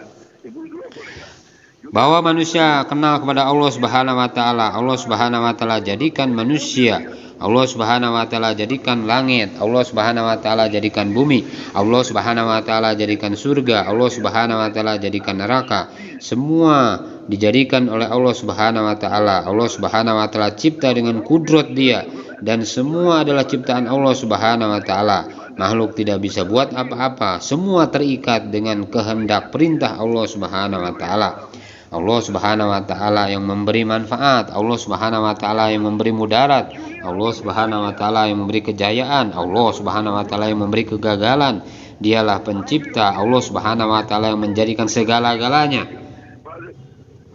bahwa manusia kenal kepada Allah Subhanahu wa taala. Allah Subhanahu wa taala jadikan manusia, Allah Subhanahu wa taala jadikan langit, Allah Subhanahu wa taala jadikan bumi, Allah Subhanahu wa taala jadikan surga, Allah Subhanahu wa taala jadikan neraka. Semua dijadikan oleh Allah Subhanahu wa taala. Allah Subhanahu wa taala cipta dengan kudrat Dia, dan semua adalah ciptaan Allah Subhanahu wa taala. Makhluk tidak bisa buat apa-apa, semua terikat dengan kehendak perintah Allah Subhanahu wa taala. Allah Subhanahu wa taala yang memberi manfaat, Allah Subhanahu wa taala yang memberi mudarat, Allah Subhanahu wa taala yang memberi kejayaan, Allah Subhanahu wa taala yang memberi kegagalan. Dialah pencipta, Allah Subhanahu wa taala yang menjadikan segala-galanya.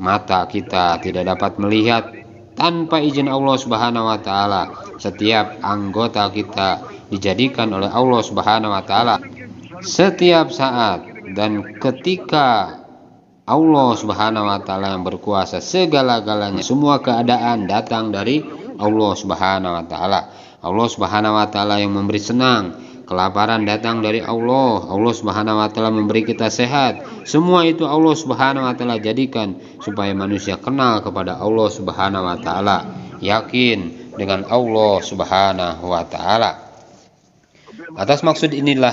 Mata kita tidak dapat melihat tanpa izin Allah Subhanahu wa taala. Setiap anggota kita dijadikan oleh Allah Subhanahu wa taala setiap saat, dan ketika Allah Subhanahu wa taala yang berkuasa segala-galanya, semua keadaan datang dari Allah Subhanahu wa taala. Allah Subhanahu wa taala yang memberi senang, kelaparan datang dari Allah. Allah Subhanahu wa taala memberi kita sehat. Semua itu Allah Subhanahu wa taala jadikan supaya manusia kenal kepada Allah Subhanahu wa taala, yakin dengan Allah Subhanahu wa taala. Atas maksud inilah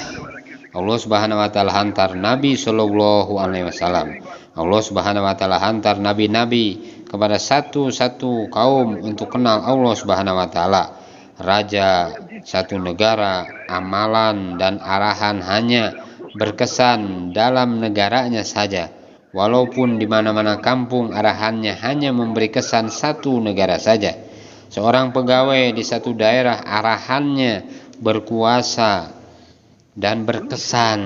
Allah Subhanahu wa taala hantar Nabi sallallahu alaihi wasallam. Allah Subhanahu wa taala hantar nabi-nabi kepada satu-satu kaum untuk kenal Allah Subhanahu wa taala. Raja satu negara, amalan dan arahan hanya berkesan dalam negaranya saja. Walaupun di mana-mana kampung arahannya hanya memberi kesan satu negara saja. Seorang pegawai di satu daerah arahannya berkuasa dan berkesan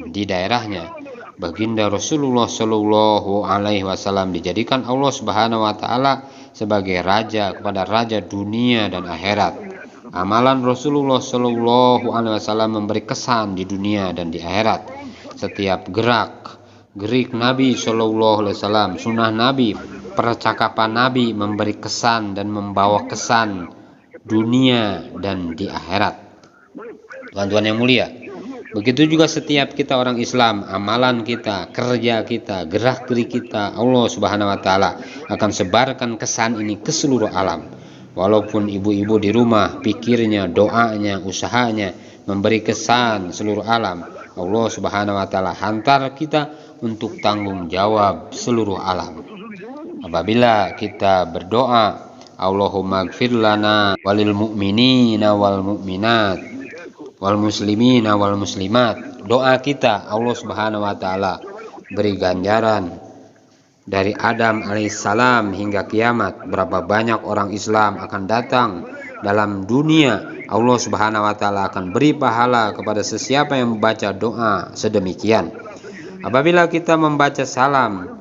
di daerahnya. Baginda Rasulullah Shallallahu Alaihi Wasallam dijadikan Allah Subhanahu Wa Taala sebagai raja kepada raja dunia dan akhirat. Amalan Rasulullah Shallallahu Alaihi Wasallam memberi kesan di dunia dan di akhirat. Setiap gerik Nabi Shallallahu Alaihi Wasallam, sunnah Nabi, percakapan Nabi memberi kesan dan membawa kesan dunia dan di akhirat. Tuan-tuan yang mulia, begitu juga setiap kita orang Islam, amalan kita, kerja kita, gerak-gerik kita, Allah Subhanahu wa taala akan sebarkan kesan ini ke seluruh alam. Walaupun ibu-ibu di rumah, pikirnya, doanya, usahanya memberi kesan seluruh alam, Allah Subhanahu wa taala hantar kita untuk tanggung jawab seluruh alam. Apabila kita berdoa, Allahumma gfir lana walil mu'minina wal mu'minat wal muslimina wal muslimat, doa kita Allah Subhanahu wa taala beri ganjaran dari Adam alaihissalam hingga kiamat. Berapa banyak orang Islam akan datang dalam dunia, Allah Subhanahu wa taala akan beri pahala kepada sesiapa yang membaca doa sedemikian. Apabila kita membaca salam,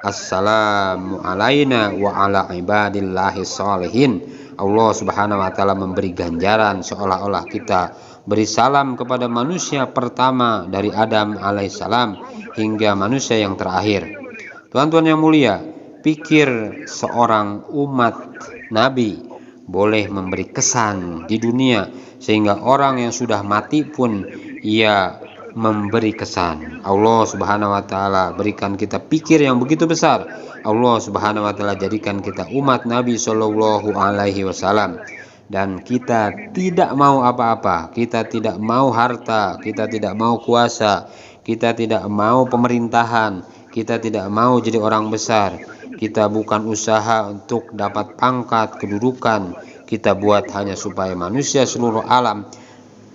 assalamu alaina wa ala ibadillahi sholihin, Allah Subhanahu wa taala memberi ganjaran seolah-olah kita beri salam kepada manusia pertama dari Adam alaihissalam hingga manusia yang terakhir. Tuan-tuan yang mulia, pikir seorang umat Nabi boleh memberi kesan di dunia sehingga orang yang sudah mati pun ia memberi kesan. Allah Subhanahu wa taala berikan kita pikir yang begitu besar. Allah Subhanahu wa taala jadikan kita umat Nabi sallallahu alaihi wasallam, dan kita tidak mau apa-apa, kita tidak mau harta, kita tidak mau kuasa, kita tidak mau pemerintahan, kita tidak mau jadi orang besar. Kita bukan usaha untuk dapat pangkat, kedudukan. Kita buat hanya supaya manusia seluruh alam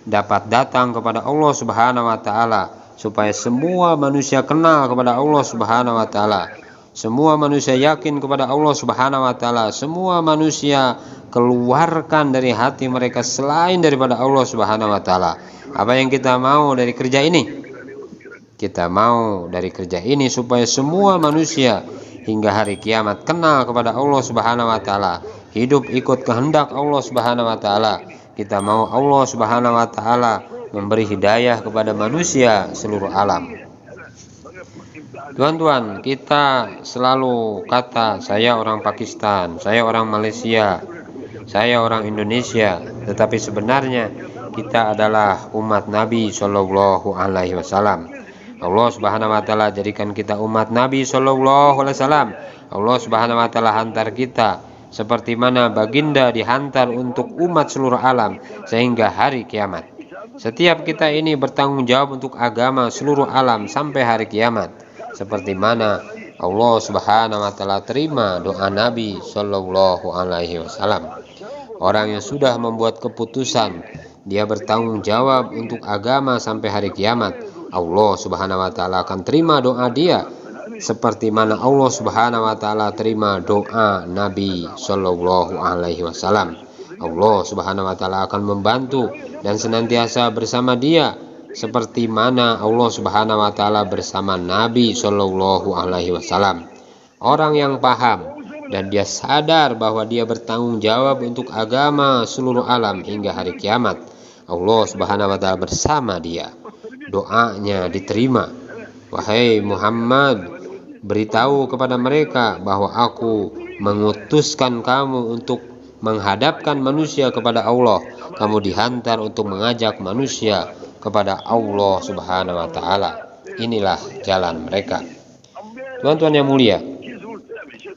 dapat datang kepada Allah Subhanahu wa taala, supaya semua manusia kenal kepada Allah Subhanahu wa taala. Semua manusia yakin kepada Allah Subhanahu wa taala. Semua manusia keluarkan dari hati mereka selain daripada Allah Subhanahu wa taala. Apa yang kita mau dari kerja ini? Kita mau dari kerja ini supaya semua manusia hingga hari kiamat kenal kepada Allah Subhanahu wa taala, hidup ikut kehendak Allah Subhanahu wa taala. Kita mau Allah Subhanahu wa taala memberi hidayah kepada manusia seluruh alam. Tuan-tuan, kita selalu kata saya orang Pakistan, saya orang Malaysia, saya orang Indonesia, tetapi sebenarnya kita adalah umat Nabi Shallallahu Alaihi Wasallam. Allah Subhanahu Wa Taala jadikan kita umat Nabi Shallallahu Alaihi Wasallam. Allah Subhanahu Wa Taala hantar kita seperti mana baginda dihantar untuk umat seluruh alam sehingga hari kiamat. Setiap kita ini bertanggung jawab untuk agama seluruh alam sampai hari kiamat. Seperti mana Allah Subhanahu wa taala terima doa Nabi Shallallahu alaihi wasallam. Orang yang sudah membuat keputusan, dia bertanggung jawab untuk agama sampai hari kiamat. Allah Subhanahu wa taala akan terima doa dia seperti mana Allah Subhanahu wa taala terima doa Nabi Shallallahu alaihi wasallam. Allah Subhanahu wa taala akan membantu dan senantiasa bersama dia seperti mana Allah Subhanahu wa taala bersama Nabi Shallallahu alaihi wasallam. Orang yang paham dan dia sadar bahwa dia bertanggung jawab untuk agama seluruh alam hingga hari kiamat, Allah Subhanahu wa taala bersama dia. Doanya diterima. Wahai Muhammad, beritahu kepada mereka bahwa aku mengutuskan kamu untuk menghadapkan manusia kepada Allah. Kamu dihantar untuk mengajak manusia kepada Allah Subhanahu wa taala. Inilah jalan mereka. Tuan-tuan yang mulia,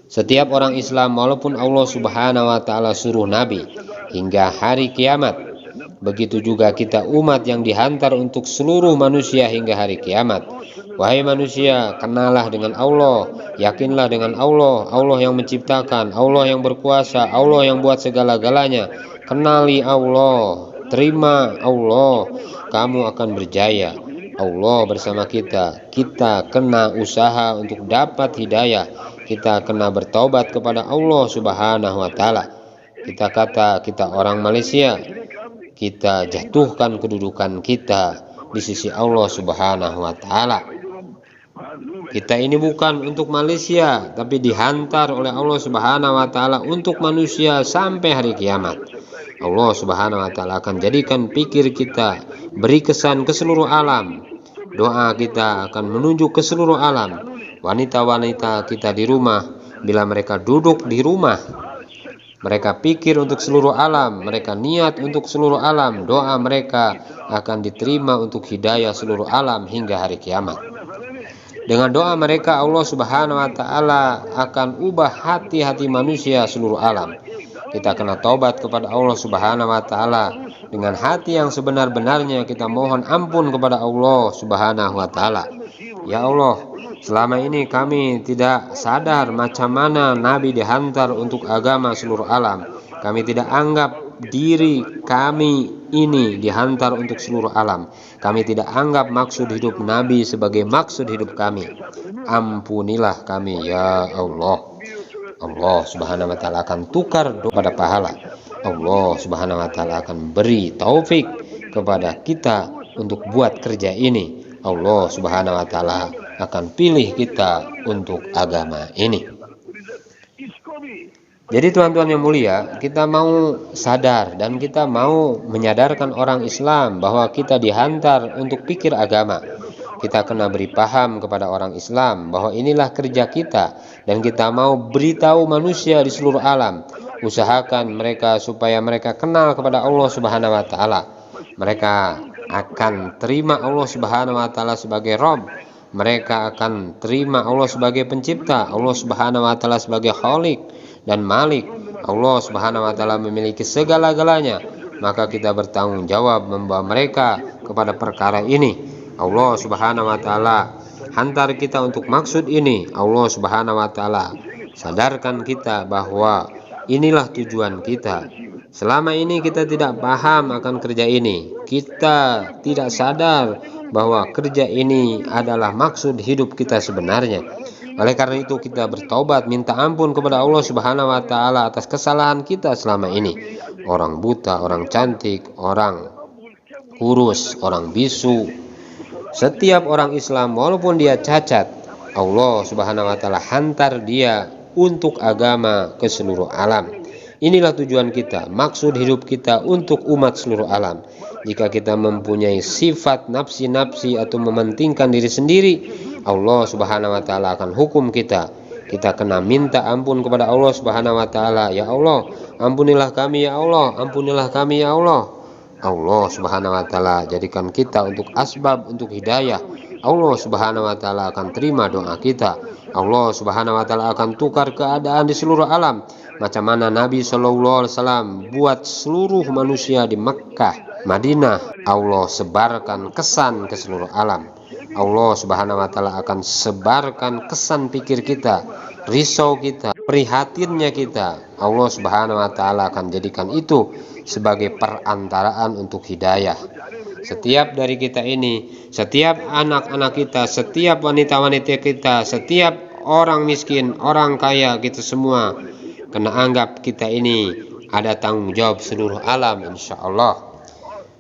setiap orang Islam walaupun Allah Subhanahu wa taala suruh nabi hingga hari kiamat, begitu juga kita umat yang dihantar untuk seluruh manusia hingga hari kiamat. Wahai manusia, kenallah dengan Allah, yakinlah dengan Allah, Allah yang menciptakan, Allah yang berkuasa, Allah yang buat segala-galanya. Kenali Allah, terima Allah, kamu akan berjaya. Allah bersama kita. Kita kena usaha untuk dapat hidayah. Kita kena bertaubat kepada Allah Subhanahu wa taala. Kita kata kita orang Malaysia, kita jatuhkan kedudukan kita di sisi Allah Subhanahu wa taala. Kita ini bukan untuk Malaysia, tapi dihantar oleh Allah Subhanahu wa taala untuk manusia sampai hari kiamat. Allah Subhanahu wa taala akan jadikan pikir kita beri kesan ke seluruh alam. Doa kita akan menunjuk ke seluruh alam. Wanita-wanita kita di rumah, bila mereka duduk di rumah, mereka pikir untuk seluruh alam, mereka niat untuk seluruh alam, doa mereka akan diterima untuk hidayah seluruh alam hingga hari kiamat. Dengan doa mereka Allah Subhanahu wa taala akan ubah hati-hati manusia seluruh alam. Kita kena taubat kepada Allah Subhanahu wa taala dengan hati yang sebenar-benarnya. Kita mohon ampun kepada Allah Subhanahu wa taala. Ya Allah, selama ini kami tidak sadar macam mana Nabi dihantar untuk agama seluruh alam. Kami tidak anggap diri kami ini dihantar untuk seluruh alam. Kami tidak anggap maksud hidup Nabi sebagai maksud hidup kami. Ampunilah kami ya Allah. Allah Subhanahu wa taala akan tukar pada pahala. Allah Subhanahu wa taala akan beri taufik kepada kita untuk buat kerja ini. Allah Subhanahu wa taala akan pilih kita untuk agama ini. Jadi tuan-tuan yang mulia, kita mau sadar dan kita mau menyadarkan orang Islam bahwa kita dihantar untuk pikir agama. Kita kena beri paham kepada orang Islam bahwa inilah kerja kita, dan kita mau beritahu manusia di seluruh alam. Usahakan mereka supaya mereka kenal kepada Allah Subhanahu wa taala. Mereka akan terima Allah Subhanahu wa taala sebagai Rabb. Mereka akan terima Allah sebagai pencipta, Allah Subhanahu wa taala sebagai Khalik dan Malik. Allah Subhanahu wa taala memiliki segala-galanya. Maka kita bertanggung jawab membawa mereka kepada perkara ini. Allah Subhanahu wa taala hantar kita untuk maksud ini. Allah Subhanahu wa taala sadarkan kita bahwa inilah tujuan kita. Selama ini kita tidak paham akan kerja ini. Kita tidak sadar bahwa kerja ini adalah maksud hidup kita sebenarnya. Oleh karena itu kita bertobat, minta ampun kepada Allah Subhanahu wa taala atas kesalahan kita selama ini. Orang buta, orang cantik, orang kurus, orang bisu, setiap orang Islam walaupun dia cacat, Allah Subhanahu wa taala hantar dia untuk agama ke seluruh alam. Inilah tujuan kita, maksud hidup kita untuk umat seluruh alam. Jika kita mempunyai sifat nafsi-nafsi atau mementingkan diri sendiri, Allah Subhanahu wa taala akan hukum kita. Kita kena minta ampun kepada Allah Subhanahu wa taala. Ya Allah, ampunilah kami ya Allah, ampunilah kami ya Allah. Allah Subhanahu wa taala jadikan kita untuk asbab untuk hidayah. Allah Subhanahu wa taala akan terima doa kita. Allah Subhanahu wa taala akan tukar keadaan di seluruh alam. Macam mana Nabi Shallallahu alaihi wasallam buat seluruh manusia di Mekkah, Madinah, Allah sebarkan kesan ke seluruh alam. Allah Subhanahu wa taala akan sebarkan kesan pikir kita, risau kita, prihatinnya kita. Allah Subhanahu wa taala akan jadikan itu sebagai perantaraan untuk hidayah. Setiap dari kita ini, setiap anak-anak kita, setiap wanita-wanita kita, setiap orang miskin, orang kaya, kita semua kena anggap kita ini ada tanggung jawab seluruh alam, insya Allah.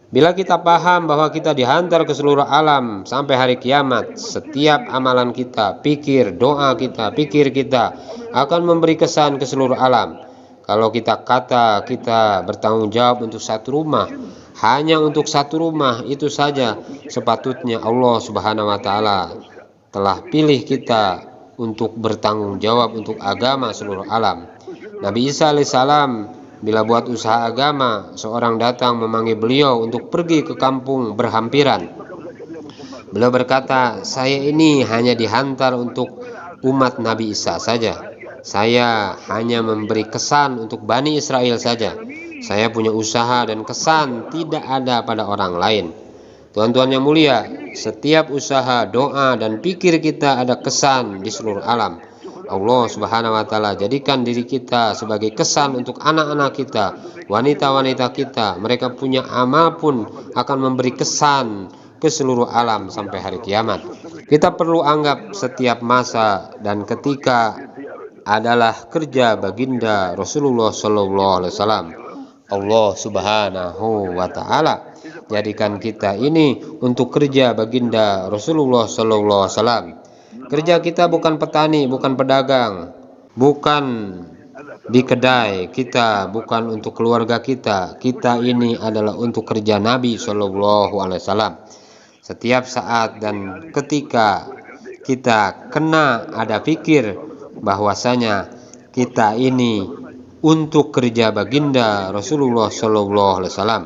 Bila kita paham bahwa kita dihantar ke seluruh alam sampai hari kiamat, setiap amalan kita, pikir, doa kita, pikir kita akan memberi kesan ke seluruh alam. Kalau kita kata kita bertanggung jawab untuk satu rumah, hanya untuk satu rumah itu saja, sepatutnya Allah Subhanahu wa taala telah pilih kita untuk bertanggung jawab untuk agama seluruh alam. Nabi Isa alaihissalam bila buat usaha agama, seorang datang memanggil beliau untuk pergi ke kampung berhampiran. Beliau berkata, saya ini hanya dihantar untuk umat Nabi Isa saja. Saya hanya memberi kesan untuk Bani Israel saja. Saya punya usaha dan kesan tidak ada pada orang lain. Tuan-tuan yang mulia, setiap usaha, doa, dan pikir kita ada kesan di seluruh alam. Allah Subhanahu wa taala jadikan diri kita sebagai kesan untuk anak-anak kita, wanita-wanita kita. Mereka punya amal pun akan memberi kesan ke seluruh alam sampai hari kiamat. Kita perlu anggap setiap masa dan ketika adalah kerja baginda Rasulullah Sallallahu Alaihi Wasallam. Allah Subhanahu wa taala jadikan kita ini untuk kerja baginda Rasulullah Sallallahu Alaihi Wasallam. Kerja kita bukan petani, bukan pedagang, bukan di kedai kita, bukan untuk keluarga kita. Kita ini adalah untuk kerja Nabi Shallallahu Alaihi Wasallam. Setiap saat dan ketika kita kena ada pikir bahwasanya kita ini untuk kerja baginda Rasulullah Shallallahu Alaihi Wasallam.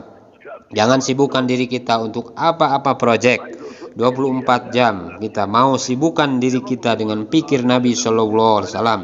Jangan sibukkan diri kita untuk apa-apa proyek. 24 jam kita mau sibukkan diri kita dengan pikir Nabi Shallallahu Alaihi Wasallam.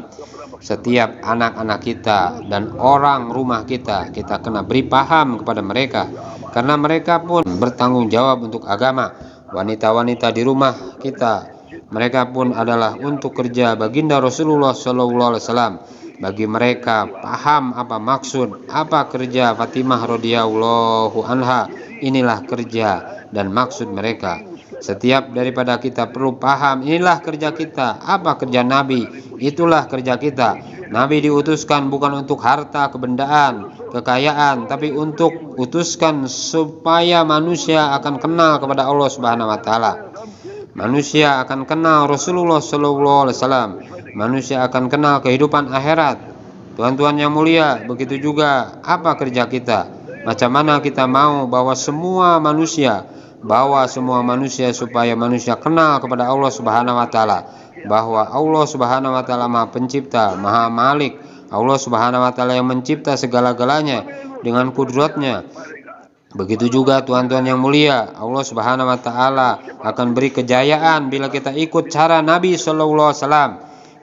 Setiap anak-anak kita dan orang rumah kita kena beri paham kepada mereka, karena mereka pun bertanggung jawab untuk agama. Wanita-wanita di rumah kita, mereka pun adalah untuk kerja baginda Rasulullah Shallallahu Alaihi Wasallam. Bagi mereka paham apa maksud, apa kerja Fatimah radhiyallahu anha, inilah kerja dan maksud mereka. Setiap daripada kita perlu paham, inilah kerja kita, apa kerja Nabi, itulah kerja kita. Nabi diutuskan bukan untuk harta, kebendaan, kekayaan, tapi untuk utuskan supaya manusia akan kenal kepada Allah Subhanahu wa taala. Manusia akan kenal Rasulullah Sallallahu Alaihi Wasallam. Manusia akan kenal kehidupan akhirat. Tuan-tuan yang mulia, begitu juga apa kerja kita. Macam mana kita mau bawa semua manusia supaya manusia kenal kepada Allah Subhanahu wa taala, bahwa Allah Subhanahu wa taala Maha Pencipta, Maha Malik. Allah Subhanahu wa taala yang mencipta segala-galanya dengan kudratnya. Begitu juga tuan-tuan yang mulia, Allah Subhanahu wa taala akan beri kejayaan bila kita ikut cara Nabi Sallallahu Alaihi Wasallam.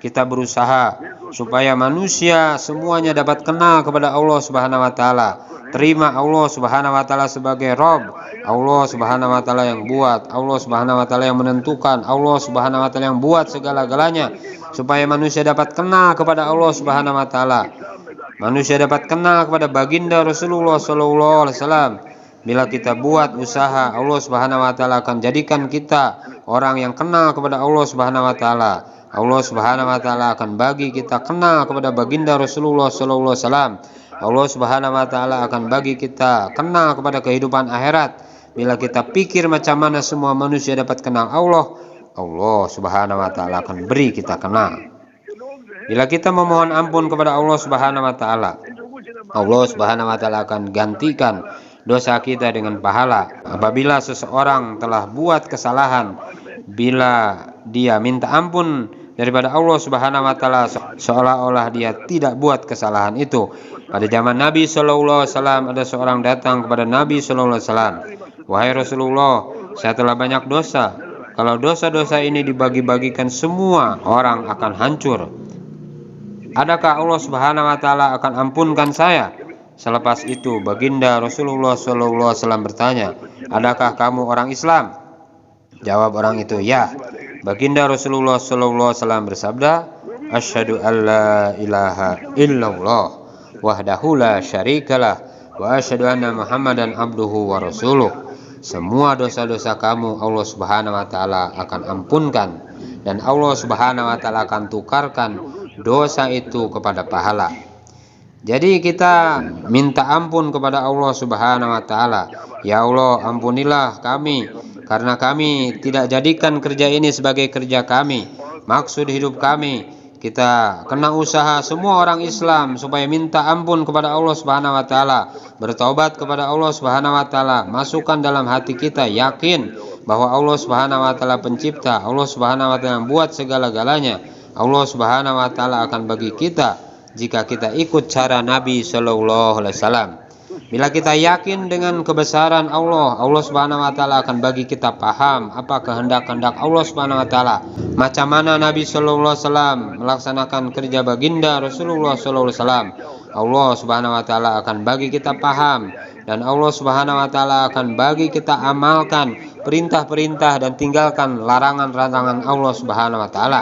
Kita berusaha supaya manusia semuanya dapat kenal kepada Allah Subhanahu wa taala. Terima Allah Subhanahu wa taala sebagai Rabb. Allah Subhanahu wa taala yang buat, Allah Subhanahu wa taala yang menentukan, Allah Subhanahu wa taala yang buat segala-galanya supaya manusia dapat kenal kepada Allah Subhanahu wa taala. manusia dapat kenal kepada baginda Rasulullah Sallallahu Alaihi Wasallam. Bila kita buat usaha, Allah Subhanahu Wa Taala akan jadikan kita orang yang kenal kepada Allah Subhanahu Wa Taala. Allah Subhanahu Wa Taala akan bagi kita kenal kepada baginda Rasulullah Sallallahu Alaihi Wasallam. Allah Subhanahu Wa Taala akan bagi kita kenal kepada kehidupan akhirat. Bila kita pikir macam mana semua manusia dapat kenal Allah, Allah Subhanahu Wa Taala akan beri kita kenal. Bila kita memohon ampun kepada Allah Subhanahu Wa Taala, Allah Subhanahu Wa Taala akan gantikan dosa kita dengan pahala. Apabila seseorang telah buat kesalahan, bila dia minta ampun daripada Allah Subhanahu Wa Taala, seolah-olah dia tidak buat kesalahan itu. Pada zaman Nabi Sallallahu Alaihi Wasallam, ada seorang datang kepada Nabi Sallallahu Alaihi Wasallam, "Wahai Rasulullah, saya telah banyak dosa. Kalau dosa-dosa ini dibagi-bagikan, semua orang akan hancur. Adakah Allah Subhanahu Wa Taala akan ampunkan saya?" Selepas itu baginda Rasulullah Sallallahu Alaihi Wasallam bertanya, "Adakah kamu orang Islam?" Jawab orang itu, "Ya." Baginda Rasulullah Sallallahu Alaihi Wasallam bersabda, "Asyhadu an la ilaha illallah wahdahu la syarikalah wa asyhadu anna Muhammadan abduhu wa rasuluh." Semua dosa-dosa kamu Allah Subhanahu Wa Taala akan ampunkan, dan Allah Subhanahu Wa Taala akan tukarkan dosa itu kepada pahala. Jadi kita minta ampun kepada Allah Subhanahu Wa Taala. Ya Allah, ampunilah kami karena kami tidak jadikan kerja ini sebagai kerja kami, maksud hidup kami. Kita kena usaha semua orang Islam supaya minta ampun kepada Allah Subhanahu Wa Taala, bertaubat kepada Allah Subhanahu Wa Taala, masukkan dalam hati kita yakin bahwa Allah Subhanahu Wa Taala pencipta, Allah Subhanahu Wa Taala yang buat segala-galanya. Allah Subhanahu Wa Taala akan bagi kita jika kita ikut cara Nabi Sallallahu Alaihi Wasallam. Bila kita yakin dengan kebesaran Allah, Allah Subhanahu Wa Taala akan bagi kita paham apa kehendak-kehendak Allah Subhanahu Wa Taala. Macam mana Nabi Sallallahu Alaihi Wasallam melaksanakan kerja baginda Rasulullah Sallallahu Alaihi Wasallam, Allah Subhanahu Wa Taala akan bagi kita paham, dan Allah Subhanahu Wa Taala akan bagi kita amalkan perintah-perintah dan tinggalkan larangan-larangan Allah Subhanahu Wa Taala.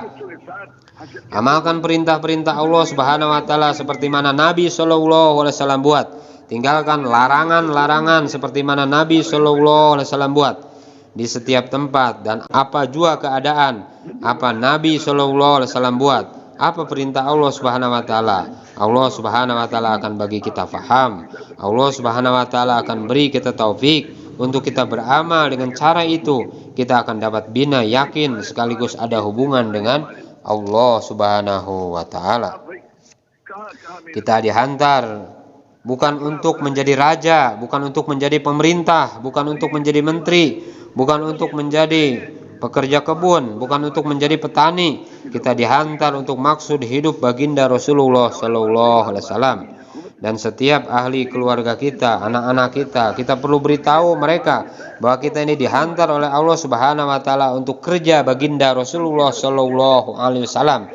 Amalkan perintah-perintah Allah Subhanahu Wa Taala seperti mana Nabi Sallallahu Alaihi Wasallam buat. Tinggalkan larangan-larangan seperti mana Nabi Sallallahu Alaihi Wasallam buat di setiap tempat, dan apa jua keadaan, apa Nabi Sallallahu Alaihi Wasallam buat, apa perintah Allah Subhanahu Wa Taala. Allah Subhanahu Wa Taala akan bagi kita faham. Allah Subhanahu Wa Taala akan beri kita taufik untuk kita beramal dengan cara itu. Kita akan dapat bina yakin sekaligus ada hubungan dengan Allah Subhanahu Wa Taala. Kita dihantar bukan untuk menjadi raja, bukan untuk menjadi pemerintah, bukan untuk menjadi menteri, bukan untuk menjadi pekerja kebun, bukan untuk menjadi petani. Kita dihantar untuk maksud hidup baginda Rasulullah Sallallahu Alaihi Wasallam. Dan setiap ahli keluarga kita, anak-anak kita perlu beritahu mereka bahwa kita ini dihantar oleh Allah Subhanahu Wa Taala untuk kerja baginda Rasulullah Sallallahu Alaihi Wasallam.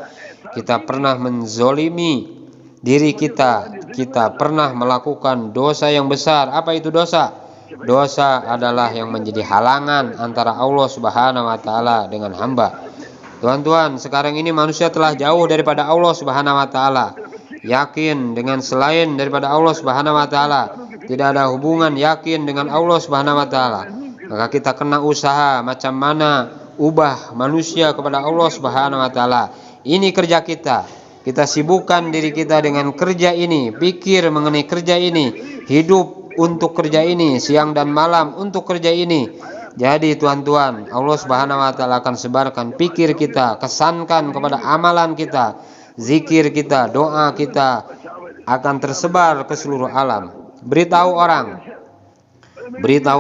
Kita pernah menzolimi diri kita, kita pernah melakukan dosa yang besar. Apa itu dosa? Dosa adalah yang menjadi halangan antara Allah Subhanahu Wa Taala dengan hamba. Tuan-tuan, sekarang ini manusia telah jauh daripada Allah Subhanahu Wa Taala. Yakin dengan selain daripada Allah Subhanahu Wa Taala, tidak ada hubungan yakin dengan Allah Subhanahu Wa Taala. Maka kita kena usaha macam mana ubah manusia kepada Allah Subhanahu Wa Taala. Ini kerja kita. Kita sibukkan diri kita dengan kerja ini, pikir mengenai kerja ini, hidup untuk kerja ini, siang dan malam untuk kerja ini. Jadi tuan-tuan, Allah Subhanahu Wa Taala akan sebarkan pikir kita, kesankan kepada amalan kita, zikir kita, doa kita akan tersebar ke seluruh alam. Beritahu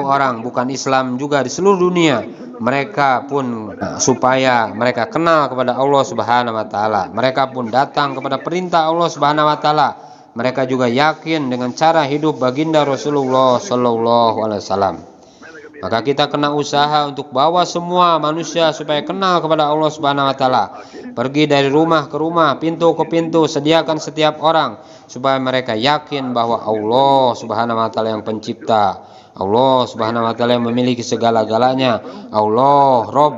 orang bukan Islam juga di seluruh dunia, mereka pun supaya mereka kenal kepada Allah Subhanahu Wa Taala. Mereka pun datang kepada perintah Allah Subhanahu Wa Taala. Mereka juga yakin dengan cara hidup baginda Rasulullah Sallallahu Alaihi Wasallam. Maka kita kena usaha untuk bawa semua manusia supaya kenal kepada Allah Subhanahu Wa Taala. Pergi dari rumah ke rumah, pintu ke pintu, sediakan setiap orang supaya mereka yakin bahwa Allah Subhanahu Wa Taala yang pencipta, Allah Subhanahu Wa Taala yang memiliki segala-galanya, Allah Rabb,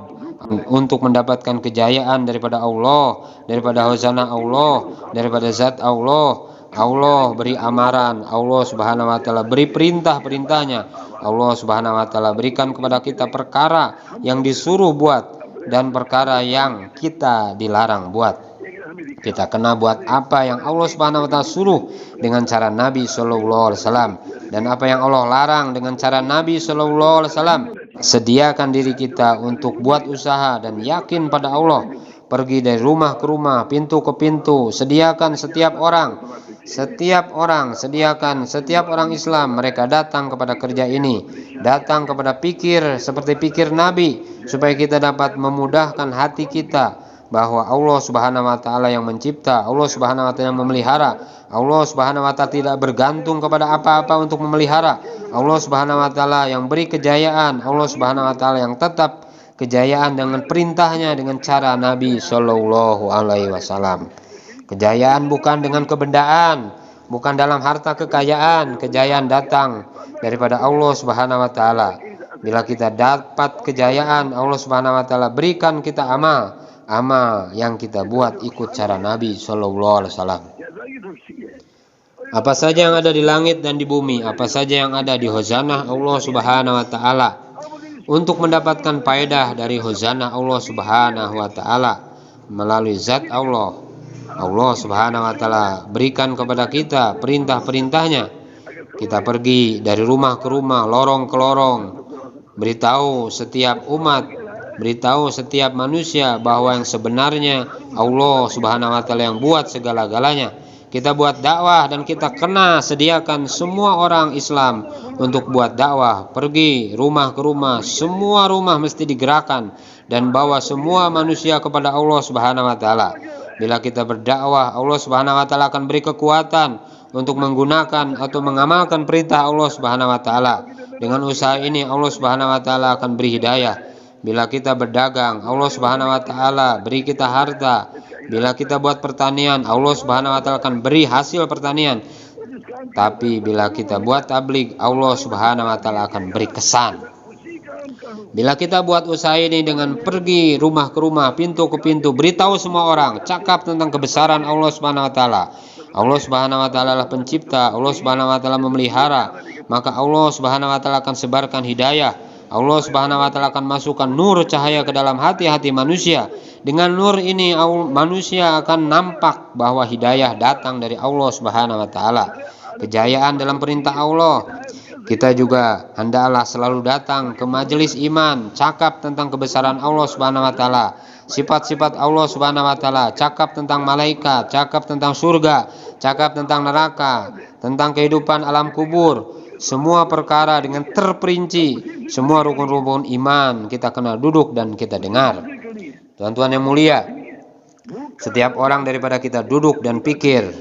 untuk mendapatkan kejayaan daripada Allah, daripada hozana Allah, daripada zat Allah. Allah beri amaran, Allah Subhanahu wa taala beri perintah-perintahnya, Allah Subhanahu wa taala berikan kepada kita perkara yang disuruh buat dan perkara yang kita dilarang buat. Kita kena buat apa yang Allah Subhanahu wa taala suruh dengan cara Nabi sallallahu alaihi wasallam, dan apa yang Allah larang dengan cara Nabi sallallahu alaihi wasallam. Sediakan diri kita untuk buat usaha dan yakin pada Allah. Pergi dari rumah ke rumah, pintu ke pintu, sediakan setiap orang, sediakan setiap orang Islam mereka datang kepada kerja ini, datang kepada pikir seperti pikir Nabi, supaya kita dapat memudahkan hati kita bahwa Allah Subhanahu wa taala yang mencipta, Allah Subhanahu wa taala yang memelihara, Allah Subhanahu wa taala tidak bergantung kepada apa-apa untuk memelihara, Allah Subhanahu wa taala yang beri kejayaan, Allah Subhanahu wa taala yang tetap kejayaan dengan perintahnya dengan cara Nabi Shallallahu Alaihi Wasallam. Kejayaan bukan dengan kebendaan, bukan dalam harta kekayaan. Kejayaan datang daripada Allah Subhanahu Wa Taala. Bila kita dapat kejayaan, Allah Subhanahu Wa Taala berikan kita amal yang kita buat ikut cara Nabi Shallallahu Alaihi Wasallam. Apa saja yang ada di langit dan di bumi, apa saja yang ada di khazanah Allah Subhanahu Wa Taala. Untuk mendapatkan faedah dari khazanah Allah Subhanahu wa taala melalui zat Allah, Allah Subhanahu wa taala berikan kepada kita perintah-perintahnya. Kita pergi dari rumah ke rumah, lorong ke lorong, beritahu setiap umat, beritahu setiap manusia bahwa yang sebenarnya Allah Subhanahu wa taala yang buat segala-galanya. Kita buat dakwah dan kita kena sediakan semua orang Islam untuk buat dakwah. Pergi rumah ke rumah, semua rumah mesti digerakkan dan bawa semua manusia kepada Allah Subhanahu wa taala. Bila kita berdakwah, Allah Subhanahu wa taala akan beri kekuatan untuk menggunakan atau mengamalkan perintah Allah Subhanahu wa taala. Dengan usaha ini Allah Subhanahu wa taala akan beri hidayah. Bila kita berdagang, Allah Subhanahu wa taala beri kita harta. Bila kita buat pertanian, Allah Subhanahu wa taala akan beri hasil pertanian. Tapi bila kita buat tabligh, Allah Subhanahu wa taala akan beri kesan. Bila kita buat usaha ini dengan pergi rumah ke rumah, pintu ke pintu, beritahu semua orang, cakap tentang kebesaran Allah Subhanahu wa taala. Allah Subhanahu wa taala adalah pencipta, Allah Subhanahu wa taala memelihara, maka Allah Subhanahu wa taala akan sebarkan hidayah. Allah Subhanahu wa taala akan masukkan nur cahaya ke dalam hati-hati manusia. Dengan nur ini manusia akan nampak bahwa hidayah datang dari Allah Subhanahu wa taala. Kejayaan dalam perintah Allah. Kita juga hendaklah selalu datang ke majelis iman, cakap tentang kebesaran Allah Subhanahu wa taala, sifat-sifat Allah Subhanahu wa taala, cakap tentang malaikat, cakap tentang surga, cakap tentang neraka, tentang kehidupan alam kubur. Semua perkara dengan terperinci, semua rukun-rukun iman kita kena duduk dan kita dengar. Tuan-tuan yang mulia, setiap orang daripada kita duduk dan pikir,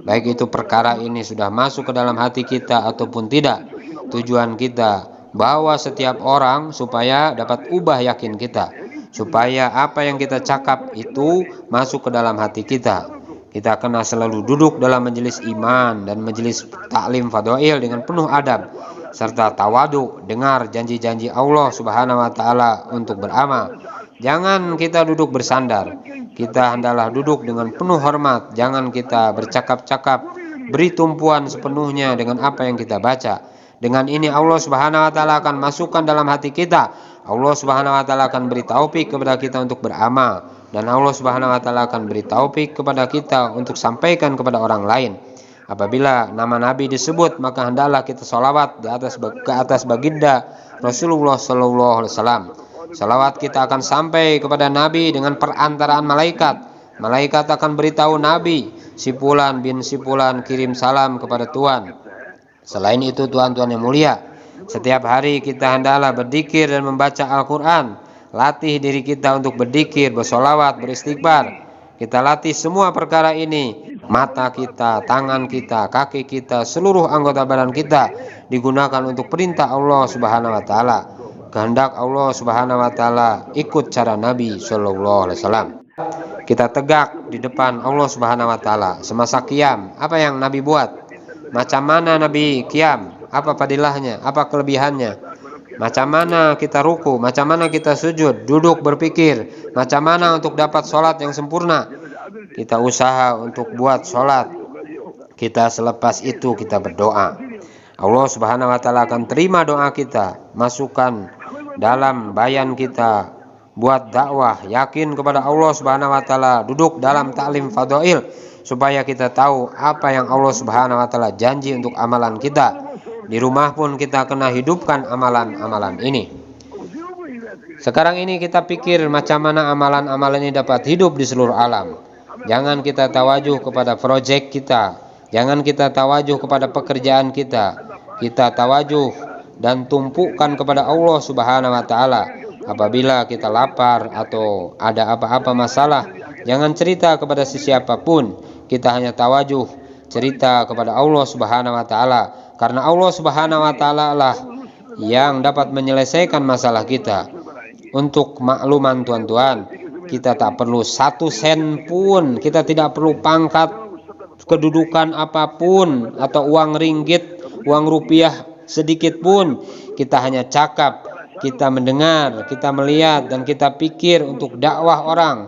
baik itu perkara ini sudah masuk ke dalam hati kita ataupun tidak. Tujuan kita bawa setiap orang supaya dapat ubah yakin kita, supaya apa yang kita cakap itu masuk ke dalam hati kita. Kita kena selalu duduk dalam majelis iman dan majelis taklim fadail dengan penuh adab serta tawadu, dengar janji-janji Allah Subhanahu wa taala untuk beramal. Jangan kita duduk bersandar. Kita hendaklah duduk dengan penuh hormat. Jangan kita bercakap-cakap, beri tumpuan sepenuhnya dengan apa yang kita baca. Dengan ini Allah Subhanahu wa taala akan masukkan dalam hati kita. Allah Subhanahu wa taala akan beri taufik kepada kita untuk beramal. Dan Allah Subhanahu wa taala akan beri taufik kepada kita untuk sampaikan kepada orang lain. Apabila nama Nabi disebut, maka hendaklah kita salawat ke atas baginda Rasulullah sallallahu alaihi wasallam. Salawat kita akan sampai kepada Nabi dengan perantaraan malaikat. Malaikat akan beritahu Nabi, si Fulan bin si Fulan kirim salam kepada Tuhan. Selain itu, tuan-tuan yang mulia, setiap hari kita hendaklah berzikir dan membaca Al-Quran. Latih diri kita untuk berzikir, bersolawat, beristighfar. Kita latih semua perkara ini. Mata kita, tangan kita, kaki kita, seluruh anggota badan kita digunakan untuk perintah Allah Subhanahu wa taala. Kehendak Allah Subhanahu wa taala ikut cara Nabi sallallahu alaihi wasallam. Kita tegak di depan Allah Subhanahu wa taala semasa qiyam. Apa yang Nabi buat? Macam mana Nabi qiyam? Apa fadilahnya? Apa kelebihannya? Macam mana kita ruku, macam mana kita sujud, duduk berpikir, macam mana untuk dapat sholat yang sempurna. Kita usaha untuk buat sholat. kita selepas itu kita berdoa. Allah Subhanahu wa taala akan terima doa kita, masukkan dalam bayan kita buat dakwah, yakin kepada Allah Subhanahu wa taala, duduk dalam taklim fadail supaya kita tahu apa yang Allah Subhanahu wa taala janji untuk amalan kita. Di rumah pun kita kena hidupkan amalan-amalan ini. Sekarang ini kita pikir macam mana amalan-amalan ini dapat hidup di seluruh alam. Jangan kita tawajuh kepada proyek kita, jangan kita tawajuh kepada pekerjaan kita. Kita tawajuh dan tumpukan kepada Allah Subhanahu wa taala. Apabila kita lapar atau ada apa-apa masalah, jangan cerita kepada siapapun. Kita hanya tawajuh cerita kepada Allah Subhanahu wa taala, karena Allah Subhanahu wa taala lah yang dapat menyelesaikan masalah kita. Untuk makluman tuan-tuan, kita tak perlu 1 sen pun, kita tidak perlu pangkat, kedudukan apapun, atau uang ringgit, uang rupiah sedikit pun. Kita hanya cakap, kita mendengar, kita melihat, dan kita pikir untuk dakwah orang.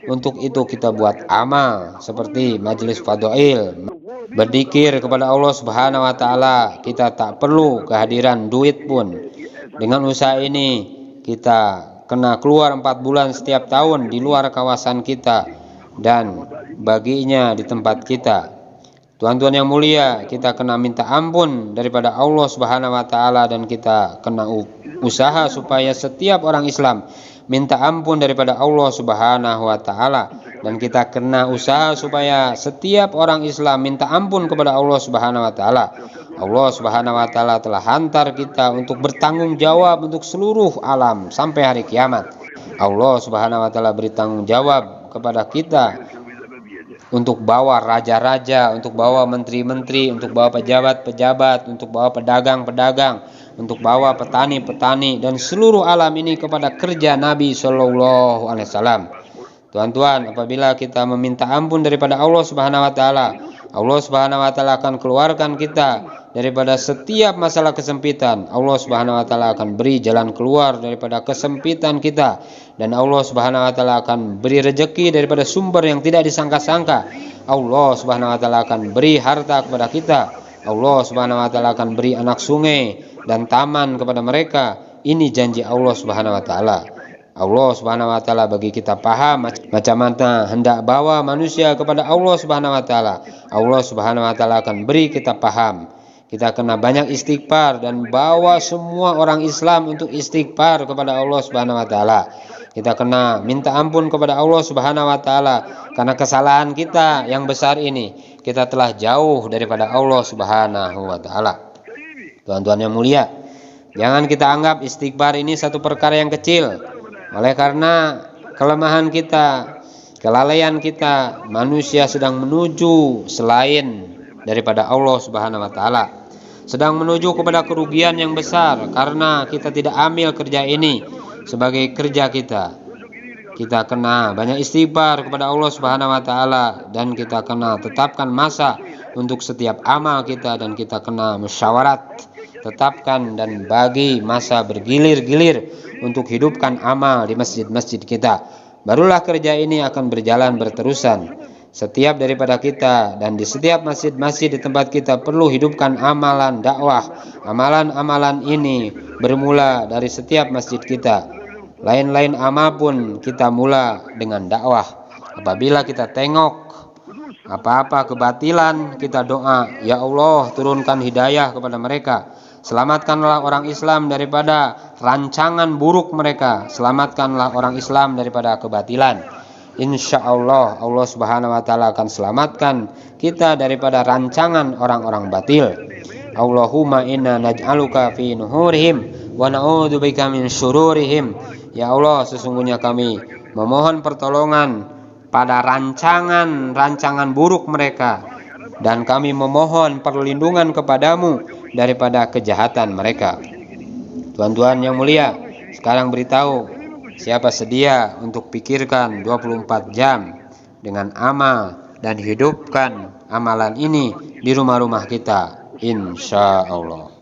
Untuk itu kita buat amal seperti majelis fadail, berzikir kepada Allah Subhanahu wa taala. Kita tak perlu kehadiran duit pun. Dengan usaha ini kita kena keluar 4 bulan setiap tahun di luar kawasan kita dan baginya di tempat kita. Tuan-tuan yang mulia, kita kena minta ampun daripada Allah Subhanahu wa taala, dan kita kena usaha supaya setiap orang Islam minta ampun daripada Allah Subhanahu wa taala, dan kita kena usaha supaya setiap orang Islam minta ampun kepada Allah Subhanahu wa taala. Allah Subhanahu wa taala telah hantar kita untuk bertanggung jawab untuk seluruh alam sampai hari kiamat. Allah Subhanahu wa taala beri tanggung jawab kepada kita untuk bawa raja-raja, untuk bawa menteri-menteri, untuk bawa pejabat-pejabat, untuk bawa pedagang-pedagang, untuk bawa petani-petani dan seluruh alam ini kepada kerja Nabi Shallallahu Alaihi Wasallam. Tuan-tuan, apabila kita meminta ampun daripada Allah Subhanahu wa taala, Allah Subhanahu wa taala akan keluarkan kita daripada setiap masalah kesempitan. Allah Subhanahu wa taala akan beri jalan keluar daripada kesempitan kita, dan Allah Subhanahu wa taala akan beri rezeki daripada sumber yang tidak disangka-sangka. Allah Subhanahu wa taala akan beri harta kepada kita. Allah Subhanahu wa taala akan beri anak sungai dan taman kepada mereka. Ini janji Allah Subhanahu wa taala. Allah Subhanahu wa taala bagi kita paham macam mana hendak bawa manusia kepada Allah Subhanahu wa taala. Allah Subhanahu wa taala akan beri kita paham. Kita kena banyak istighfar dan bawa semua orang Islam untuk istighfar kepada Allah Subhanahu wa taala. Kita kena minta ampun kepada Allah Subhanahu wa taala karena kesalahan kita yang besar ini. Kita telah jauh daripada Allah Subhanahu wa taala. Tuan-tuan yang mulia, jangan kita anggap istighfar ini satu perkara yang kecil. Oleh karena kelemahan kita, kelalaian kita, manusia sedang menuju selain daripada Allah Subhanahu wa taala, sedang menuju kepada kerugian yang besar karena kita tidak ambil kerja ini sebagai kerja kita. Kita kena banyak istighfar kepada Allah Subhanahu wa taala, dan kita kena tetapkan masa untuk setiap amal kita, dan kita kena musyawarat tetapkan dan bagi masa bergilir-gilir untuk hidupkan amal di masjid-masjid kita. Barulah kerja ini akan berjalan berterusan. Setiap daripada kita dan di setiap masjid-masjid di tempat kita perlu hidupkan amalan dakwah. Amalan-amalan ini bermula dari setiap masjid kita. Lain-lain amal pun kita mula dengan dakwah. Apabila kita tengok apa-apa kebatilan, kita doa, ya Allah turunkan hidayah kepada mereka. Selamatkanlah orang Islam daripada rancangan buruk mereka. Selamatkanlah orang Islam daripada kebatilan. Insya Allah, Allah Subhanahu wa taala akan selamatkan kita daripada rancangan orang-orang batil. Allahumma inna naj'aluka fi nuhurihim wa na'udzubika min syururihim. Ya Allah, sesungguhnya kami memohon pertolongan pada rancangan buruk mereka, dan kami memohon perlindungan kepadamu daripada kejahatan mereka. Tuan-tuan yang mulia, sekarang beritahu siapa sedia untuk pikirkan 24 jam dengan amal dan hidupkan amalan ini di rumah-rumah kita, insya Allah.